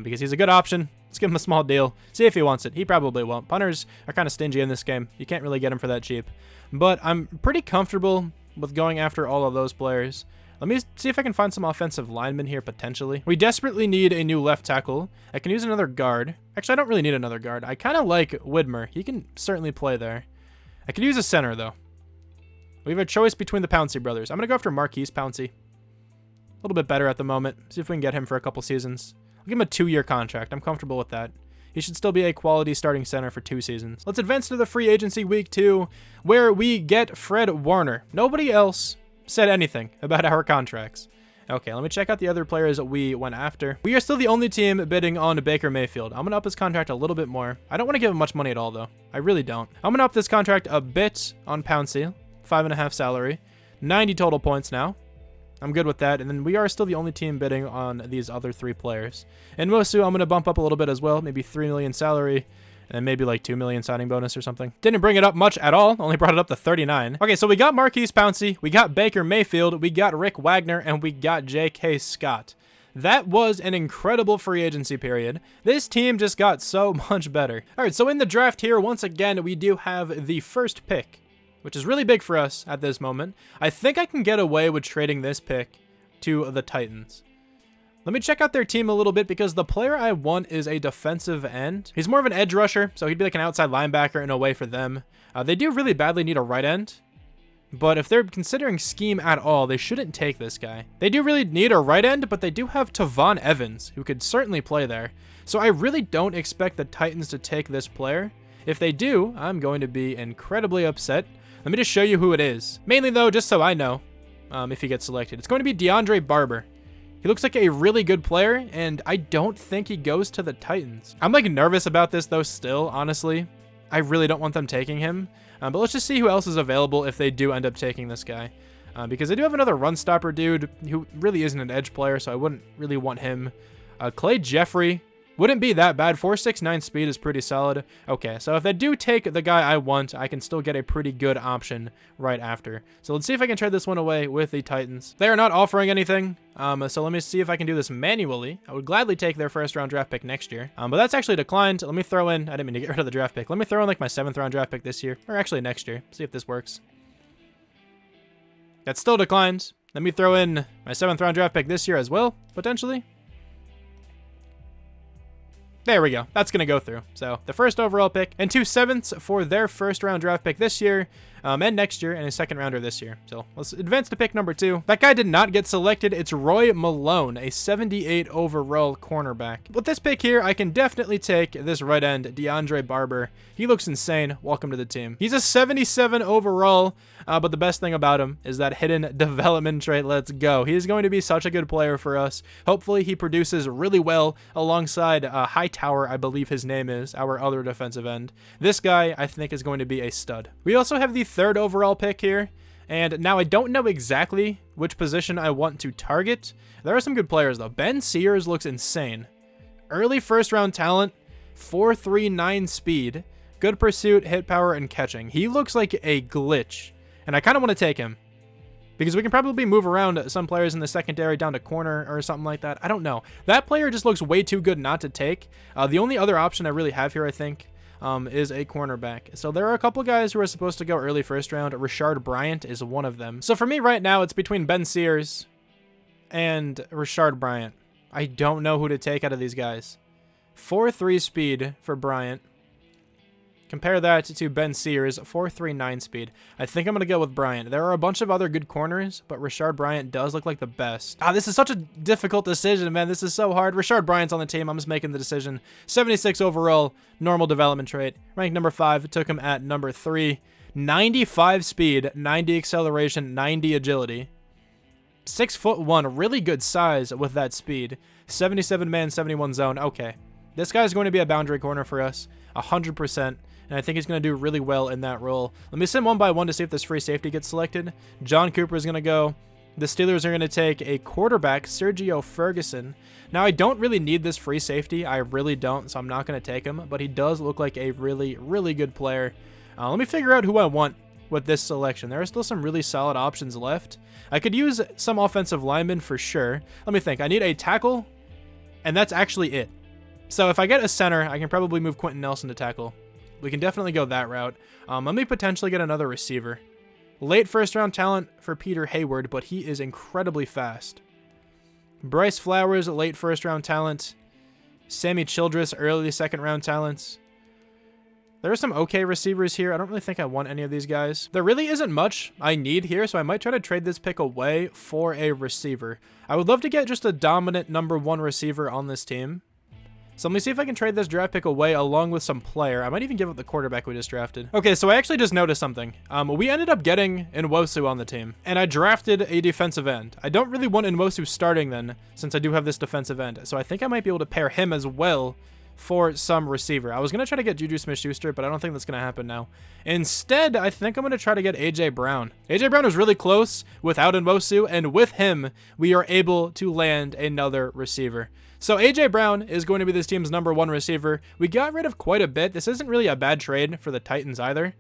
because he's a good option. Let's give him a small deal. See if he wants it. He probably won't. Punters are kind of stingy in this game. You can't really get him for that cheap. But I'm pretty comfortable with going after all of those players. Let me see if I can find some offensive linemen here, potentially. We desperately need a new left tackle. I can use another guard. Actually, I don't really need another guard. I kind of like Widmer. He can certainly play there. I could use a center, though. We have a choice between the Pouncey brothers. I'm going to go after Marquise Pouncey. A little bit better at the moment. See if we can get him for a couple seasons. I'll give him a 2-year contract. I'm comfortable with that. He should still be a quality starting center for 2 seasons. Let's advance to the free agency week 2, where we get Fred Warner. Nobody else said anything about our contracts. Okay, let me check out the other players that we went after. We are still the only team bidding on Baker Mayfield. I'm going to up his contract a little bit more. I don't want to give him much money at all, though. I really don't. I'm going to up this contract a bit on Pouncey. 5.5 salary. 90 total points now. I'm good with that. And then we are still the only team bidding on these other 3 players. And Mosu, I'm going to bump up a little bit as well. Maybe 3 million salary. And maybe like 2 million signing bonus or something. Didn't bring it up much at all. Only brought it up to 39. Okay, so we got Marquise Pouncey. We got Baker Mayfield. We got Rick Wagner. And we got J.K. Scott. That was an incredible free agency period. This team just got so much better. All right, so in the draft here, once again, we do have the first pick, which is really big for us at this moment. I think I can get away with trading this pick to the Titans. Let me check out their team a little bit because the player I want is a defensive end. He's more of an edge rusher, so he'd be like an outside linebacker in a way for them. They do really badly need a right end, but if they're considering scheme at all, they shouldn't take this guy. They do really need a right end, but they do have Tavon Evans, who could certainly play there. So I really don't expect the Titans to take this player. If they do, I'm going to be incredibly upset. Let me just show you who it is. Mainly, though, just so I know if he gets selected. It's going to be DeAndre Barber. He looks like a really good player, and I don't think he goes to the Titans. I'm, like, nervous about this, though, still, honestly. I really don't want them taking him. But let's just see who else is available if they do end up taking this guy. Because they do have another run stopper dude who really isn't an edge player, so I wouldn't really want him. Clay Jeffrey wouldn't be that bad. 4.69 speed is pretty solid. Okay, so if they do take the guy I want, I can still get a pretty good option right after. So let's see if I can trade this one away with the Titans. They are not offering anything, so let me see if I can do this manually. I would gladly take their 1st round draft pick next year, but that's actually declined. Let me throw in, I didn't mean to get rid of the draft pick. Let me throw in like my 7th round draft pick this year, or actually next year. See if this works. That's still declined. Let me throw in my 7th round draft pick this year as well, potentially. There we go. That's going to go through. So the 1st overall pick and 2 7ths for their 1st round draft pick this year and next year and a 2nd rounder this year. So let's advance to pick number 2. That guy did not get selected. It's Roy Malone, a 78 overall cornerback. With this pick here, I can definitely take this right end, DeAndre Barber. He looks insane. Welcome to the team. He's a 77 overall, but the best thing about him is that hidden development trait. Let's go. He is going to be such a good player for us. Hopefully he produces really well alongside Hightower, I believe his name is, our other defensive end. This guy, I think, is going to be a stud. We also have the 3rd overall pick here, and now I don't know exactly which position I want to target. There are some good players, though. Ben Sears looks insane. Early 1st round talent, 4.39 speed, good pursuit, hit power, and catching. He looks like a glitch, and I kind of want to take him because we can probably move around some players in the secondary down to corner or something like that. I don't know. That player just looks way too good not to take. The only other option I really have here, I think, is a cornerback. So there are a couple guys who are supposed to go early 1st round. Rashard Bryant is one of them. So for me right now, it's between Ben Sears and Rashard Bryant. I don't know who to take out of these guys. 4.3 speed for Bryant. Compare that to Ben Sears, 4.39 speed. I think I'm going to go with Bryant. There are a bunch of other good corners, but Rashard Bryant does look like the best. This is such a difficult decision, man. This is so hard. Rashard Bryant's on the team. I'm just making the decision. 76 overall, normal development trait. Ranked number 5. Took him at number 3. 95 speed, 90 acceleration, 90 agility. 6'1", really good size with that speed. 77 man, 71 zone. Okay. This guy's going to be a boundary corner for us, 100%. And I think he's going to do really well in that role. Let me send one by one to see if this free safety gets selected. John Cooper is going to go. The Steelers are going to take a quarterback, Sergio Ferguson. Now, I don't really need this free safety. I really don't, so I'm not going to take him. But he does look like a really, really good player. Let me figure out who I want with this selection. There are still some really solid options left. I could use some offensive linemen for sure. Let me think. I need a tackle, and that's actually it. So if I get a center, I can probably move Quentin Nelson to tackle. We can definitely go that route. Let me potentially get another receiver. Late first-round talent for Peter Hayward, but he is incredibly fast. Bryce Flowers, late first-round talent. Sammy Childress, early second-round talents. There are some okay receivers here. I don't really think I want any of these guys. There really isn't much I need here, so I might try to trade this pick away for a receiver. I would love to get just a dominant #1 receiver on this team. So let me see if I can trade this draft pick away along with some player. I might even give up the quarterback we just drafted. Okay, so I actually just noticed something. We ended up getting Nwosu on the team, and I drafted a defensive end. I don't really want Nwosu starting then, since I do have this defensive end. So I think I might be able to pair him as well for some receiver. I was going to try to get Juju Smith-Schuster, but I don't think that's going to happen now. Instead, I think I'm going to try to get A.J. Brown. A.J. Brown is really close without Nwosu, and with him, we are able to land another receiver. So A.J. Brown is going to be this team's #1 receiver. We got rid of quite a bit. This isn't really a bad trade for the Titans either,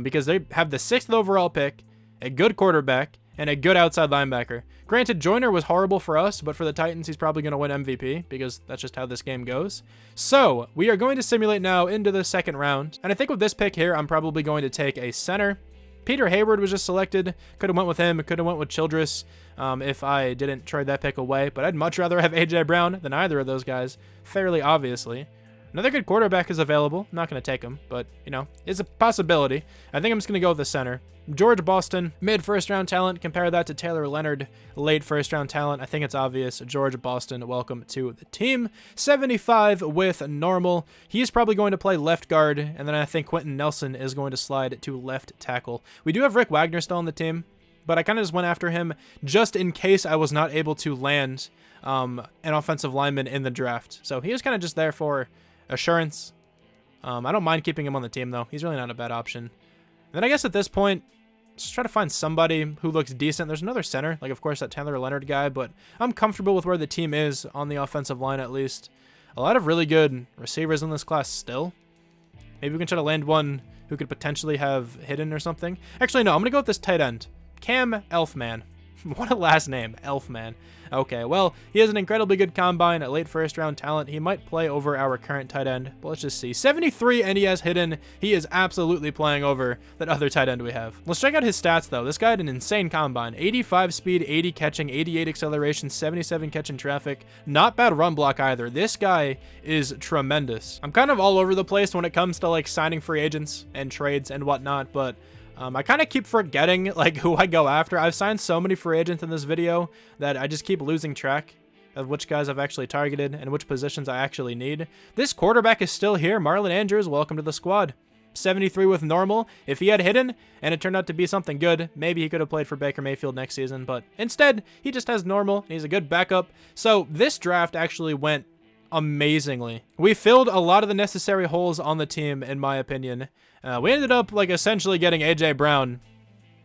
because they have the 6th overall pick, a good quarterback, and a good outside linebacker. Granted, Joyner was horrible for us, but for the Titans, he's probably going to win MVP, because that's just how this game goes. So we are going to simulate now into the 2nd round, and I think with this pick here, I'm probably going to take a center. Peter Hayward was just selected. Could have went with him. Could have went with Childress if I didn't trade that pick away. But I'd much rather have A.J. Brown than either of those guys, fairly obviously. Another good quarterback is available. I'm not going to take him, but, you know, it's a possibility. I think I'm just going to go with the center. George Boston, mid first-round talent. Compare that to Taylor Leonard, late first-round talent. I think it's obvious. George Boston, welcome to the team. 75 with normal. He's probably going to play left guard, and then I think Quentin Nelson is going to slide to left tackle. We do have Rick Wagner still on the team, but I kind of just went after him just in case I was not able to land an offensive lineman in the draft. So he was kind of just there for assurance. I don't mind keeping him on the team, though. He's really not a bad option. And then I guess at this point, just try to find somebody who looks decent. There's another center, like, of course, that Taylor Leonard guy, but I'm comfortable with where the team is on the offensive line, at least. A lot of really good receivers in this class still. Maybe we can try to land one who could potentially have hidden or something. Actually, no, I'm going to go with this tight end. Cam Elfman. What a last name, Elfman. Okay, well, he has an incredibly good combine, a late first-round talent. He might play over our current tight end, but let's just see. 73, and he has hidden. He is absolutely playing over that other tight end we have. Let's check out his stats, though. This guy had an insane combine. 85 speed, 80 catching, 88 acceleration, 77 catching traffic. Not bad run block either. This guy is tremendous. I'm kind of all over the place when it comes to, like, signing free agents and trades and whatnot, but I kind of keep forgetting, like, who I go after. I've signed so many free agents in this video that I just keep losing track of which guys I've actually targeted and which positions I actually need. This quarterback is still here. Marlon Andrews, welcome to the squad. 73 with normal. If he had hidden and it turned out to be something good, maybe he could have played for Baker Mayfield next season, but instead, he just has normal. He's a good backup. So this draft actually went amazingly. We filled a lot of the necessary holes on the team, in my opinion. We ended up, like, essentially getting A.J. Brown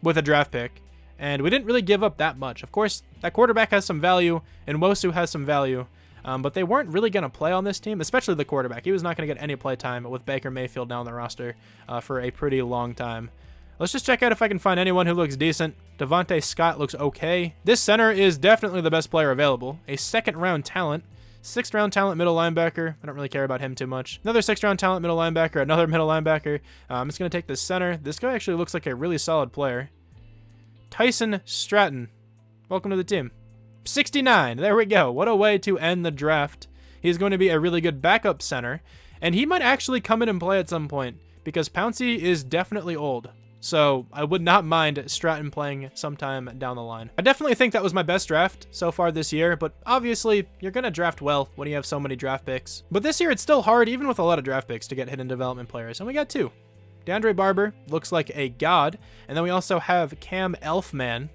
with a draft pick, and we didn't really give up that much. Of course, that quarterback has some value, and Nwosu has some value, but they weren't really going to play on this team, especially the quarterback. He was not going to get any play time with Baker Mayfield now on the roster for a pretty long time. Let's just check out if I can find anyone who looks decent. Devontae Scott looks okay. This center is definitely the best player available. A second-round talent. 6th round talent, middle linebacker. I don't really care about him too much. Another 6th round talent, middle linebacker. Another middle linebacker. I'm just going to take the center. This guy actually looks like a really solid player. Tyson Stratton. Welcome to the team. 69. There we go. What a way to end the draft. He's going to be a really good backup center. And he might actually come in and play at some point, because Pouncey is definitely old. So I would not mind Stratton playing sometime down the line. I definitely think that was my best draft so far this year, but obviously you're going to draft well when you have so many draft picks. But this year it's still hard, even with a lot of draft picks, to get hidden development players. And we got 2. DeAndre Barber looks like a god. And then we also have Cam Elfman.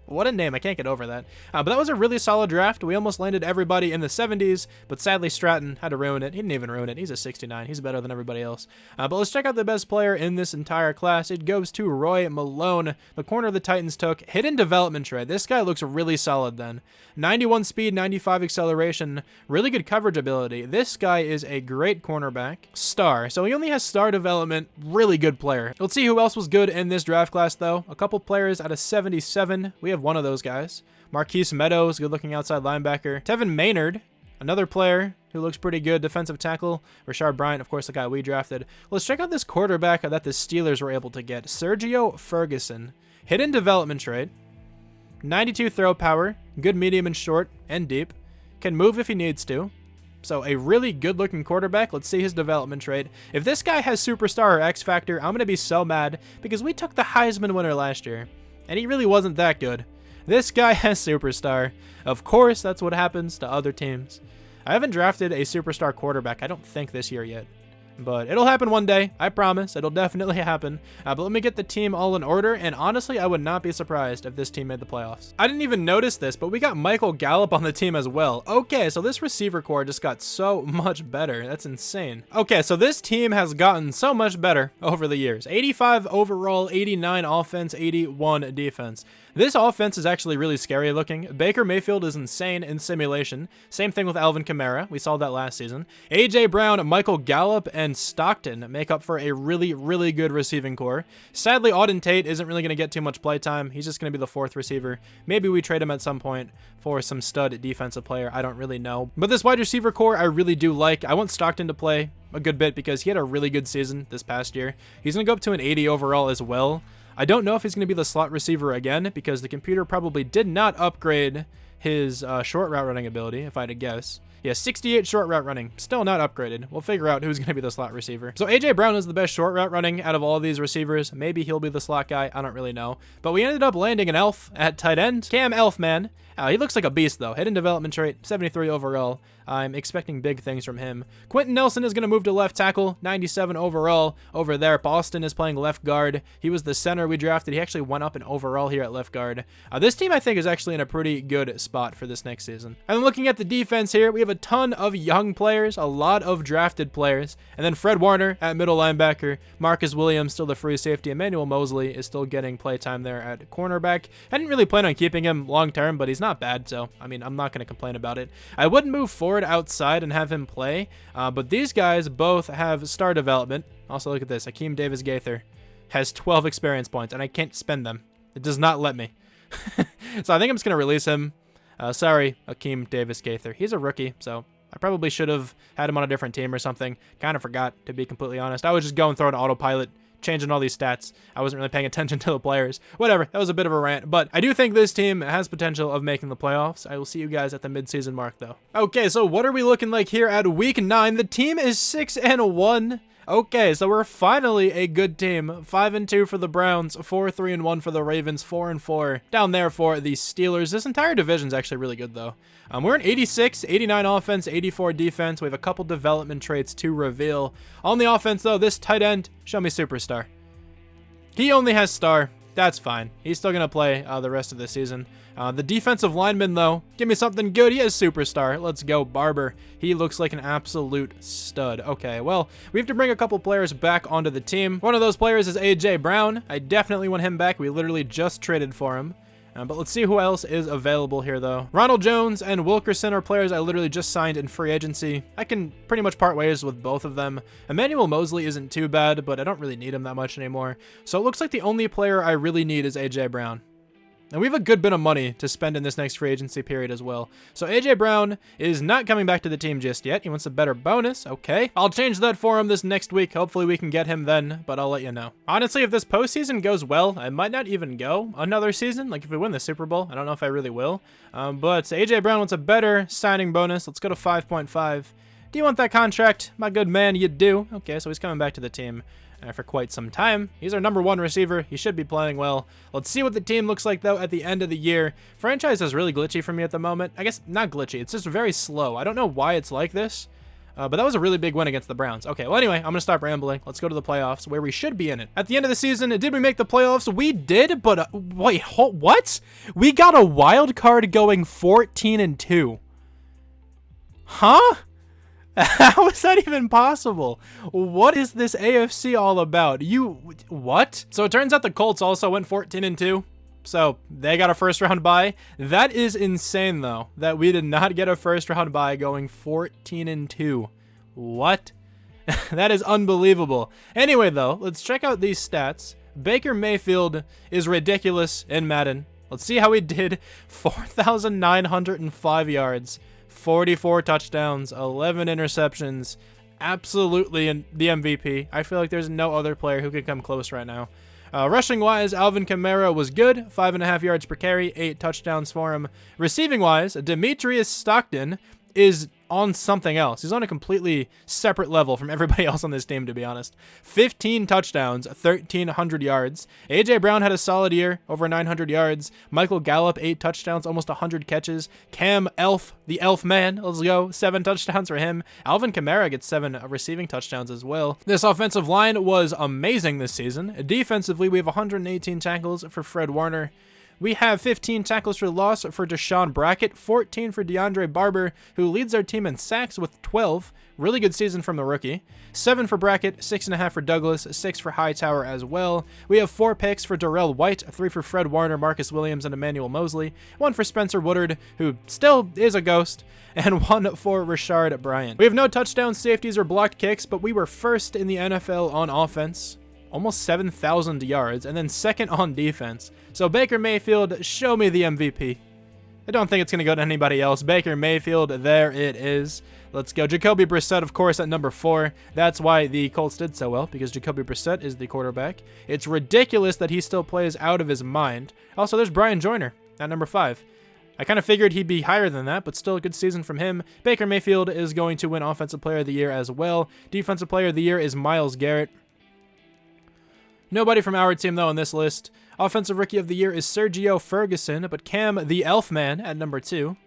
What a name. I can't get over that. But that was a really solid draft. We almost landed everybody in the 70s, but sadly Stratton had to ruin it. He didn't even ruin it. He's a 69. He's better than everybody else. But let's check out the best player in this entire class. It goes to Roy Malone. The corner the Titans took. Hidden development trade. This guy looks really solid then. 91 speed, 95 acceleration. Really good coverage ability. This guy is a great cornerback. Star. So he only has star development. Really good player. Let's see who else was good in this draft class, though. A couple players out of 77. We have one of those guys. Marquise Meadows, good-looking outside linebacker. Tevin Maynard, another player who looks pretty good, defensive tackle. Rashard Bryant, of course, the guy we drafted. Let's check out this quarterback that the Steelers were able to get. Sergio Ferguson. hidden development trait, 92 throw power, good medium and short and deep, can move if he needs to. So a really good looking quarterback. Let's see his development trait. If this guy has superstar or X Factor, I'm going to be so mad because we took the Heisman winner last year and he really wasn't that good. This guy has superstar. Of course, that's what happens to other teams. I haven't drafted a superstar quarterback, I don't think, this year yet. But it'll happen one day, I promise. It'll definitely happen. But let me get the team all in order, and honestly, I would not be surprised if this team made the playoffs. I didn't even notice this, but we got Michael Gallup on the team as well. Okay, so this receiver core just got so much better. That's insane. Okay, so this team has gotten so much better over the years. 85 overall, 89 offense, 81 defense. This offense is actually really scary looking. Baker Mayfield is insane in simulation. Same thing with Alvin Kamara. We saw that last season. A.J. Brown, Michael Gallup, and Stockton make up for a really, really good receiving core. Sadly, Auden Tate isn't really going to get too much play time. He's just going to be the 4th receiver. Maybe we trade him at some point for some stud defensive player. I don't really know. But this wide receiver core I really do like. I want Stockton to play a good bit because he had a really good season this past year. He's going to go up to an 80 overall as well. I don't know if he's going to be the slot receiver again because the computer probably did not upgrade his short route running ability, if I had to guess. Yeah, 68 short route running. Still not upgraded. We'll figure out who's going to be the slot receiver. So A.J. Brown is the best short route running out of all of these receivers. Maybe he'll be the slot guy. I don't really know. But we ended up landing an elf at tight end. Cam Elfman. He looks like a beast, though. Hidden development trait, 73 overall. I'm expecting big things from him. Quentin Nelson is going to move to left tackle, 97 overall over there. Boston is playing left guard. He was the center we drafted. He actually went up in overall here at left guard. This team, I think, is actually in a pretty good spot for this next season. And then looking at the defense here, we have a ton of young players, a lot of drafted players. And then Fred Warner at middle linebacker. Marcus Williams, still the free safety. Emmanuel Mosley is still getting play time there at cornerback. I didn't really plan on keeping him long term, but he's not bad, so, I mean, I'm not going to complain about it. I would move forward outside and have him play, but these guys both have star development. Also, look at this. Akeem Davis-Gaither has 12 experience points, and I can't spend them. It does not let me. So I think I'm just going to release him. Sorry, Akeem Davis-Gaither. He's a rookie, so I probably should have had him on a different team or something. Kind of forgot, to be completely honest. I would just go and throw an autopilot, changing all these stats. I wasn't really paying attention to the players. Whatever, that was a bit of a rant, but I do think this team has potential of making the playoffs. I will see you guys at the midseason mark, though. Okay, so what are we looking like here at week 9? The team is 6-1. Okay, so we're finally a good team. 5-2 for the Browns, 4-3-1 for the Ravens, 4-4 down there for the Steelers. This entire division's actually really good, though. We're an 86, 89 offense, 84 defense. We have a couple development traits to reveal. On the offense, though, this tight end, show me superstar. He only has star. That's fine. He's still going to play the rest of the season. The defensive lineman, though, give me something good. He has superstar. Let's go, Barber. He looks like an absolute stud. Okay, well, we have to bring a couple players back onto the team. One of those players is A.J. Brown. I definitely want him back. We literally just traded for him. But let's see who else is available here, though. Ronald Jones and Wilkerson are players I literally just signed in free agency. I can pretty much part ways with both of them. Emmanuel Mosley isn't too bad, but I don't really need him that much anymore. So it looks like the only player I really need is A.J. Brown. And we have a good bit of money to spend in this next free agency period as well. So A.J. Brown is not coming back to the team just yet. He wants a better bonus. Okay. I'll change that for him this next week. Hopefully we can get him then, but I'll let you know. Honestly, if this postseason goes well, I might not even go another season. Like if we win the Super Bowl, I don't know if I really will. But A.J. Brown wants a better signing bonus. Let's go to 5.5. Do you want that contract? My good man, you do. Okay, so he's coming back to the team. For quite some time. He's our #1 receiver. He should be playing well. Let's see what the team looks like, though, at the end of the year. Franchise is really glitchy for me at the moment. I guess not glitchy. It's just very slow. I don't know why it's like this, but that was a really big win against the Browns. Okay, well, anyway, I'm going to stop rambling. Let's go to the playoffs, where we should be in it. At the end of the season, did we make the playoffs? We did, but wait, what? We got a wild card going 14-2. Huh? How is that even possible? What is this AFC all about? What? So it turns out the Colts also went 14-2. So they got a first round bye. That is insane, though, that we did not get a first round bye going 14-2. What? That is unbelievable. Anyway, though, let's check out these stats. Baker Mayfield is ridiculous in Madden. Let's see how he did. 4,905 yards. 44 touchdowns, 11 interceptions, absolutely the MVP. I feel like there's no other player who could come close right now. Rushing-wise, Alvin Kamara was good, 5.5 yards per carry, 8 touchdowns for him. Receiving-wise, Demetrius Stockton is on something else. He's on a completely separate level from everybody else on this team, to be honest. 15 touchdowns, 1,300 yards. A.J. Brown had a solid year, over 900 yards. Michael Gallup, 8 touchdowns, almost 100 catches. Cam Elf, the Elf man, let's go, 7 touchdowns for him. Alvin Kamara gets 7 receiving touchdowns as well. This offensive line was amazing this season. Defensively, we have 118 tackles for Fred Warner. We have 15 tackles for loss for Deshaun Brackett, 14 for DeAndre Barber, who leads our team in sacks with 12. Really good season from the rookie. 7 for Brackett, 6.5 for Douglas, 6 for Hightower as well. We have 4 picks for Darrell White, 3 for Fred Warner, Marcus Williams, and Emmanuel Mosley, 1 for Spencer Woodard, who still is a ghost, and 1 for Rashard Bryant. We have no touchdowns, safeties, or blocked kicks, but we were first in the NFL on offense. Almost 7,000 yards, and then second on defense. So Baker Mayfield, show me the MVP. I don't think it's going to go to anybody else. Baker Mayfield, there it is. Let's go. Jacoby Brissett, of course, at number 4. That's why the Colts did so well, because Jacoby Brissett is the quarterback. It's ridiculous that he still plays out of his mind. Also, there's Brian Joyner at number 5. I kind of figured he'd be higher than that, but still a good season from him. Baker Mayfield is going to win Offensive Player of the Year as well. Defensive Player of the Year is Myles Garrett. Nobody from our team, though, on this list. Offensive Rookie of the Year is Sergio Ferguson, but Cam the Elf Man at number 2.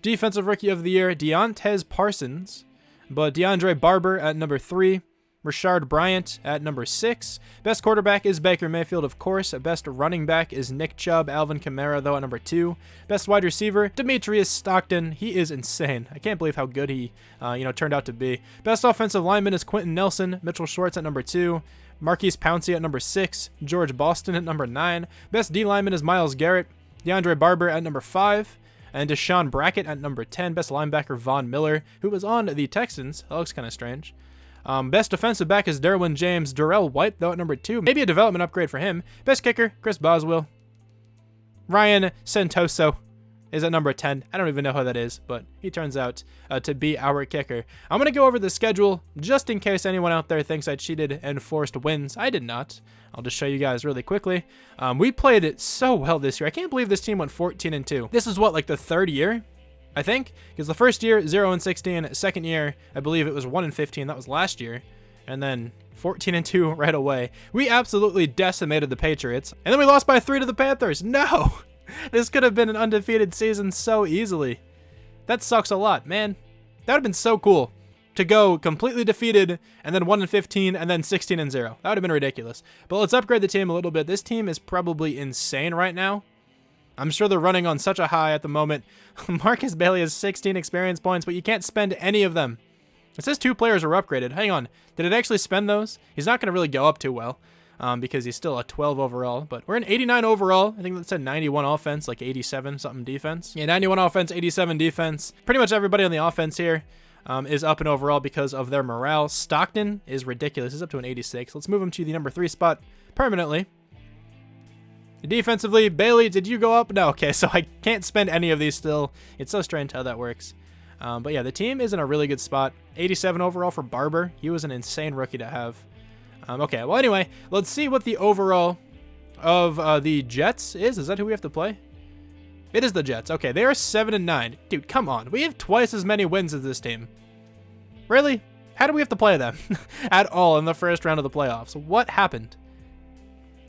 Defensive Rookie of the Year, Deontez Parsons, but DeAndre Barber at number 3. Rashard Bryant at number 6. Best quarterback is Baker Mayfield, of course. Best running back is Nick Chubb. Alvin Kamara, though, at number 2. Best wide receiver, Demetrius Stockton. He is insane. I can't believe how good he turned out to be. Best offensive lineman is Quentin Nelson. Mitchell Schwartz at number 2. Marquise Pouncey at number 6. George Boston at number 9. Best D lineman is Myles Garrett. DeAndre Barber at number 5. And Deshaun Brackett at number 10. Best linebacker, Von Miller, who was on the Texans. That looks kind of strange. Best defensive back is Derwin James. Darrell White, though, at number 2. Maybe a development upgrade for him. Best kicker, Chris Boswell. Ryan Santoso is at number 10. I don't even know who that is, but he turns out to be our kicker. I'm going to go over the schedule just in case anyone out there thinks I cheated and forced wins. I did not. I'll just show you guys really quickly. We played it so well this year. I can't believe this team went 14-2. This is what, like the 3rd year, I think? Because the first year, 0-16. Second year, I believe it was 1-15. That was last year. And then 14-2 right away. We absolutely decimated the Patriots. And then we lost by 3 to the Panthers. No! This could have been an undefeated season so easily. That sucks a lot, man. That would have been so cool to go completely defeated and then 1-15 and then 16-0. That would have been ridiculous. But let's upgrade the team a little bit. This team is probably insane right now. I'm sure they're running on such a high at the moment. Marcus Bailey has 16 experience points, but you can't spend any of them. It says 2 players are upgraded. Hang on. Did it actually spend those? He's not going to really go up too well. Because he's still a 12 overall, but we're an 89 overall. I think that's a 91 offense, like 87 something defense. Yeah, 91 offense, 87 defense. Pretty much everybody on the offense here is up in overall because of their morale. Stockton is ridiculous. He's up to an 86. Let's move him to the number 3 spot permanently. Defensively, Bailey, did you go up? No, okay, so I can't spend any of these still. It's so strange how that works. But yeah, the team is in a really good spot. 87 overall for Barber. He was an insane rookie to have. Okay, well, anyway, let's see what the overall of the Jets is. Is that who we have to play? It is the Jets. Okay, they are 7-9. Dude, come on. We have twice as many wins as this team. Really? How do we have to play them at all in the first round of the playoffs? What happened?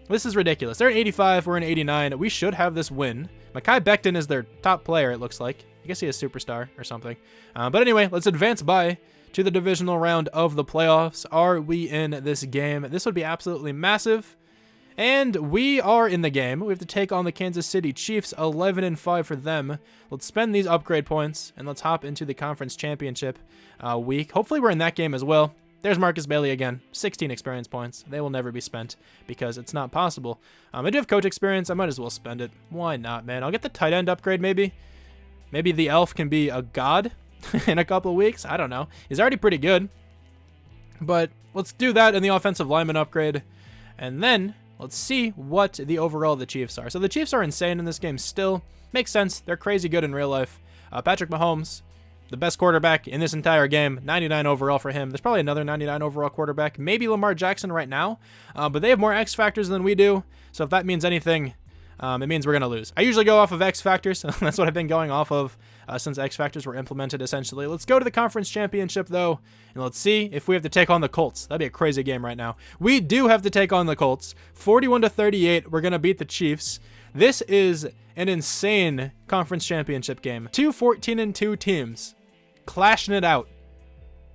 This is ridiculous. They're an 85. We're an 89. We should have this win. Mekhi Becton is their top player, it looks like. I guess he is superstar or something. But anyway, let's advance by to the divisional round of the playoffs. Are we in this game? This would be absolutely massive. And we are in the game. We have to take on the Kansas City Chiefs, 11-5 for them. Let's spend these upgrade points, and let's hop into the conference championship week. Hopefully we're in that game as well. There's Marcus Bailey again, 16 experience points. They will never be spent because it's not possible. I do have coach experience. I might as well spend it. Why not, man? I'll get the tight end upgrade maybe. Maybe the elf can be a god in a couple of weeks. I don't know. He's already pretty good. But let's do that in the offensive lineman upgrade. And then let's see what the overall of the Chiefs are. So the Chiefs are insane in this game still. Makes sense. They're crazy good in real life. Patrick Mahomes the best quarterback in this entire game, 99 overall for him. There's probably another 99 overall quarterback, maybe Lamar Jackson right now, but they have more X factors than we do. So if that means anything, it means we're going to lose. I usually go off of X factors. That's what I've been going off of since X factors were implemented, essentially. Let's go to the conference championship, though, and let's see if we have to take on the Colts. That'd be a crazy game right now. We do have to take on the Colts. 41-38. We're going to beat the Chiefs. This is an insane conference championship game. 2 14-2 teams clashing it out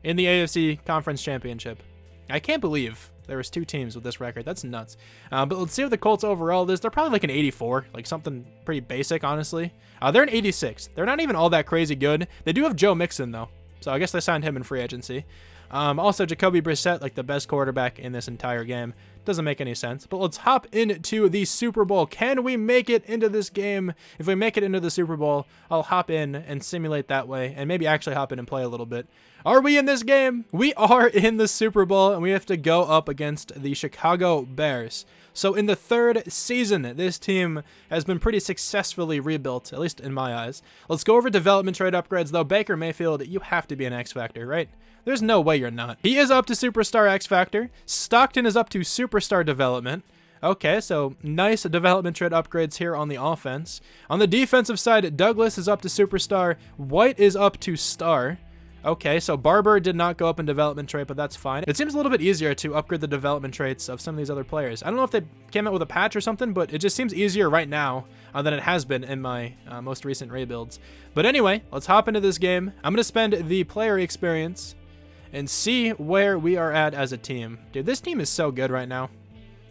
in the AFC conference championship. I can't believe there was 2 teams with this record. That's nuts. But let's see what the Colts overall is. They're probably like an 84, like something pretty basic, honestly. They're an 86. They're not even all that crazy good. They do have Joe Mixon, though, so I guess they signed him in free agency. Also, Jacoby Brissett, like the best quarterback in this entire game. Doesn't make any sense. But let's hop into the Super Bowl. Can we make it into this game? If we make it into the Super Bowl, I'll hop in and simulate that way, and maybe actually hop in and play a little bit. Are we in this game? We are in the Super Bowl, and we have to go up against the Chicago Bears. So in the 3rd season, this team has been pretty successfully rebuilt, at least in my eyes. Let's go over development trade upgrades, though. Baker Mayfield, you have to be an X Factor, right? There's no way you're not. He is up to Superstar X Factor. Stockton is up to Superstar Development. Okay, so nice development trade upgrades here on the offense. On the defensive side, Douglas is up to Superstar. White is up to Star. Okay, so Barber did not go up in development trait, but that's fine. It seems a little bit easier to upgrade the development traits of some of these other players. I don't know if they came out with a patch or something, but it just seems easier right now than it has been in my most recent rebuilds. But anyway, let's hop into this game. I'm going to spend the player experience and see where we are at as a team. Dude, this team is so good right now.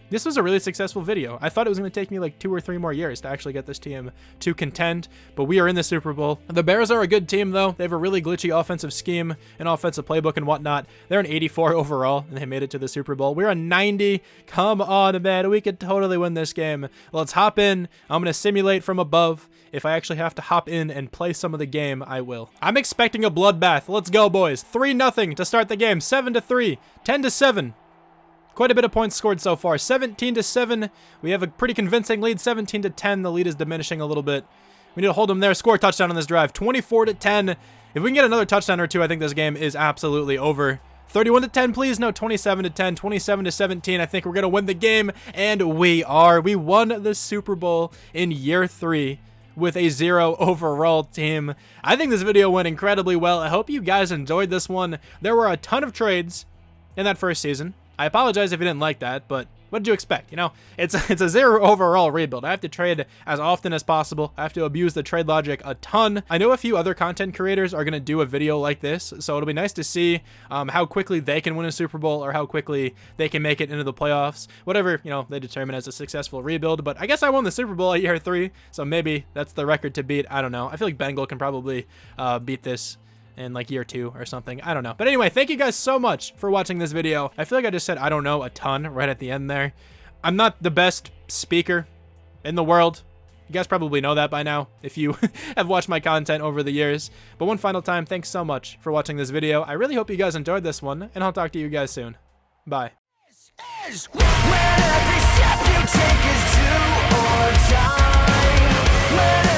This was a really successful video. I thought it was going to take me like 2 or 3 more years to actually get this team to contend, but we are in the Super Bowl. The Bears are a good team, though. They have a really glitchy offensive scheme and offensive playbook and whatnot. They're an 84 overall, and they made it to the Super Bowl. We're a 90. Come on, man. We could totally win this game. Let's hop in. I'm going to simulate from above. If I actually have to hop in and play some of the game, I will. I'm expecting a bloodbath. Let's go, boys. 3-0 to start the game. 7-3. 10-7. Quite a bit of points scored so far. 17-7. We have a pretty convincing lead. 17-10. The lead is diminishing a little bit. We need to hold them there. Score a touchdown on this drive. 24-10. If we can get another touchdown or two, I think this game is absolutely over. 31-10, please. No, 27-10. 27-17. I think we're going to win the game. And we are. We won the Super Bowl in year 3 with a 0 overall team. I think this video went incredibly well. I hope you guys enjoyed this one. There were a ton of trades in that first season. I apologize if you didn't like that, but what did you expect? You know, it's a 0 overall rebuild. I have to trade as often as possible. I have to abuse the trade logic a ton. I know a few other content creators are going to do a video like this, so it'll be nice to see how quickly they can win a Super Bowl or how quickly they can make it into the playoffs. Whatever, you know, they determine as a successful rebuild. But I guess I won the Super Bowl at year 3, so maybe that's the record to beat. I don't know. I feel like Bengal can probably beat this in like year 2 or something. I don't know. But anyway, thank you guys so much for watching this video. I feel like I just said I don't know a ton right at the end there. I'm not the best speaker in the world. You guys probably know that by now if you have watched my content over the years. But one final time, thanks so much for watching this video. I really hope you guys enjoyed this one, and I'll talk to you guys soon. Bye. Where every step you take is do or die.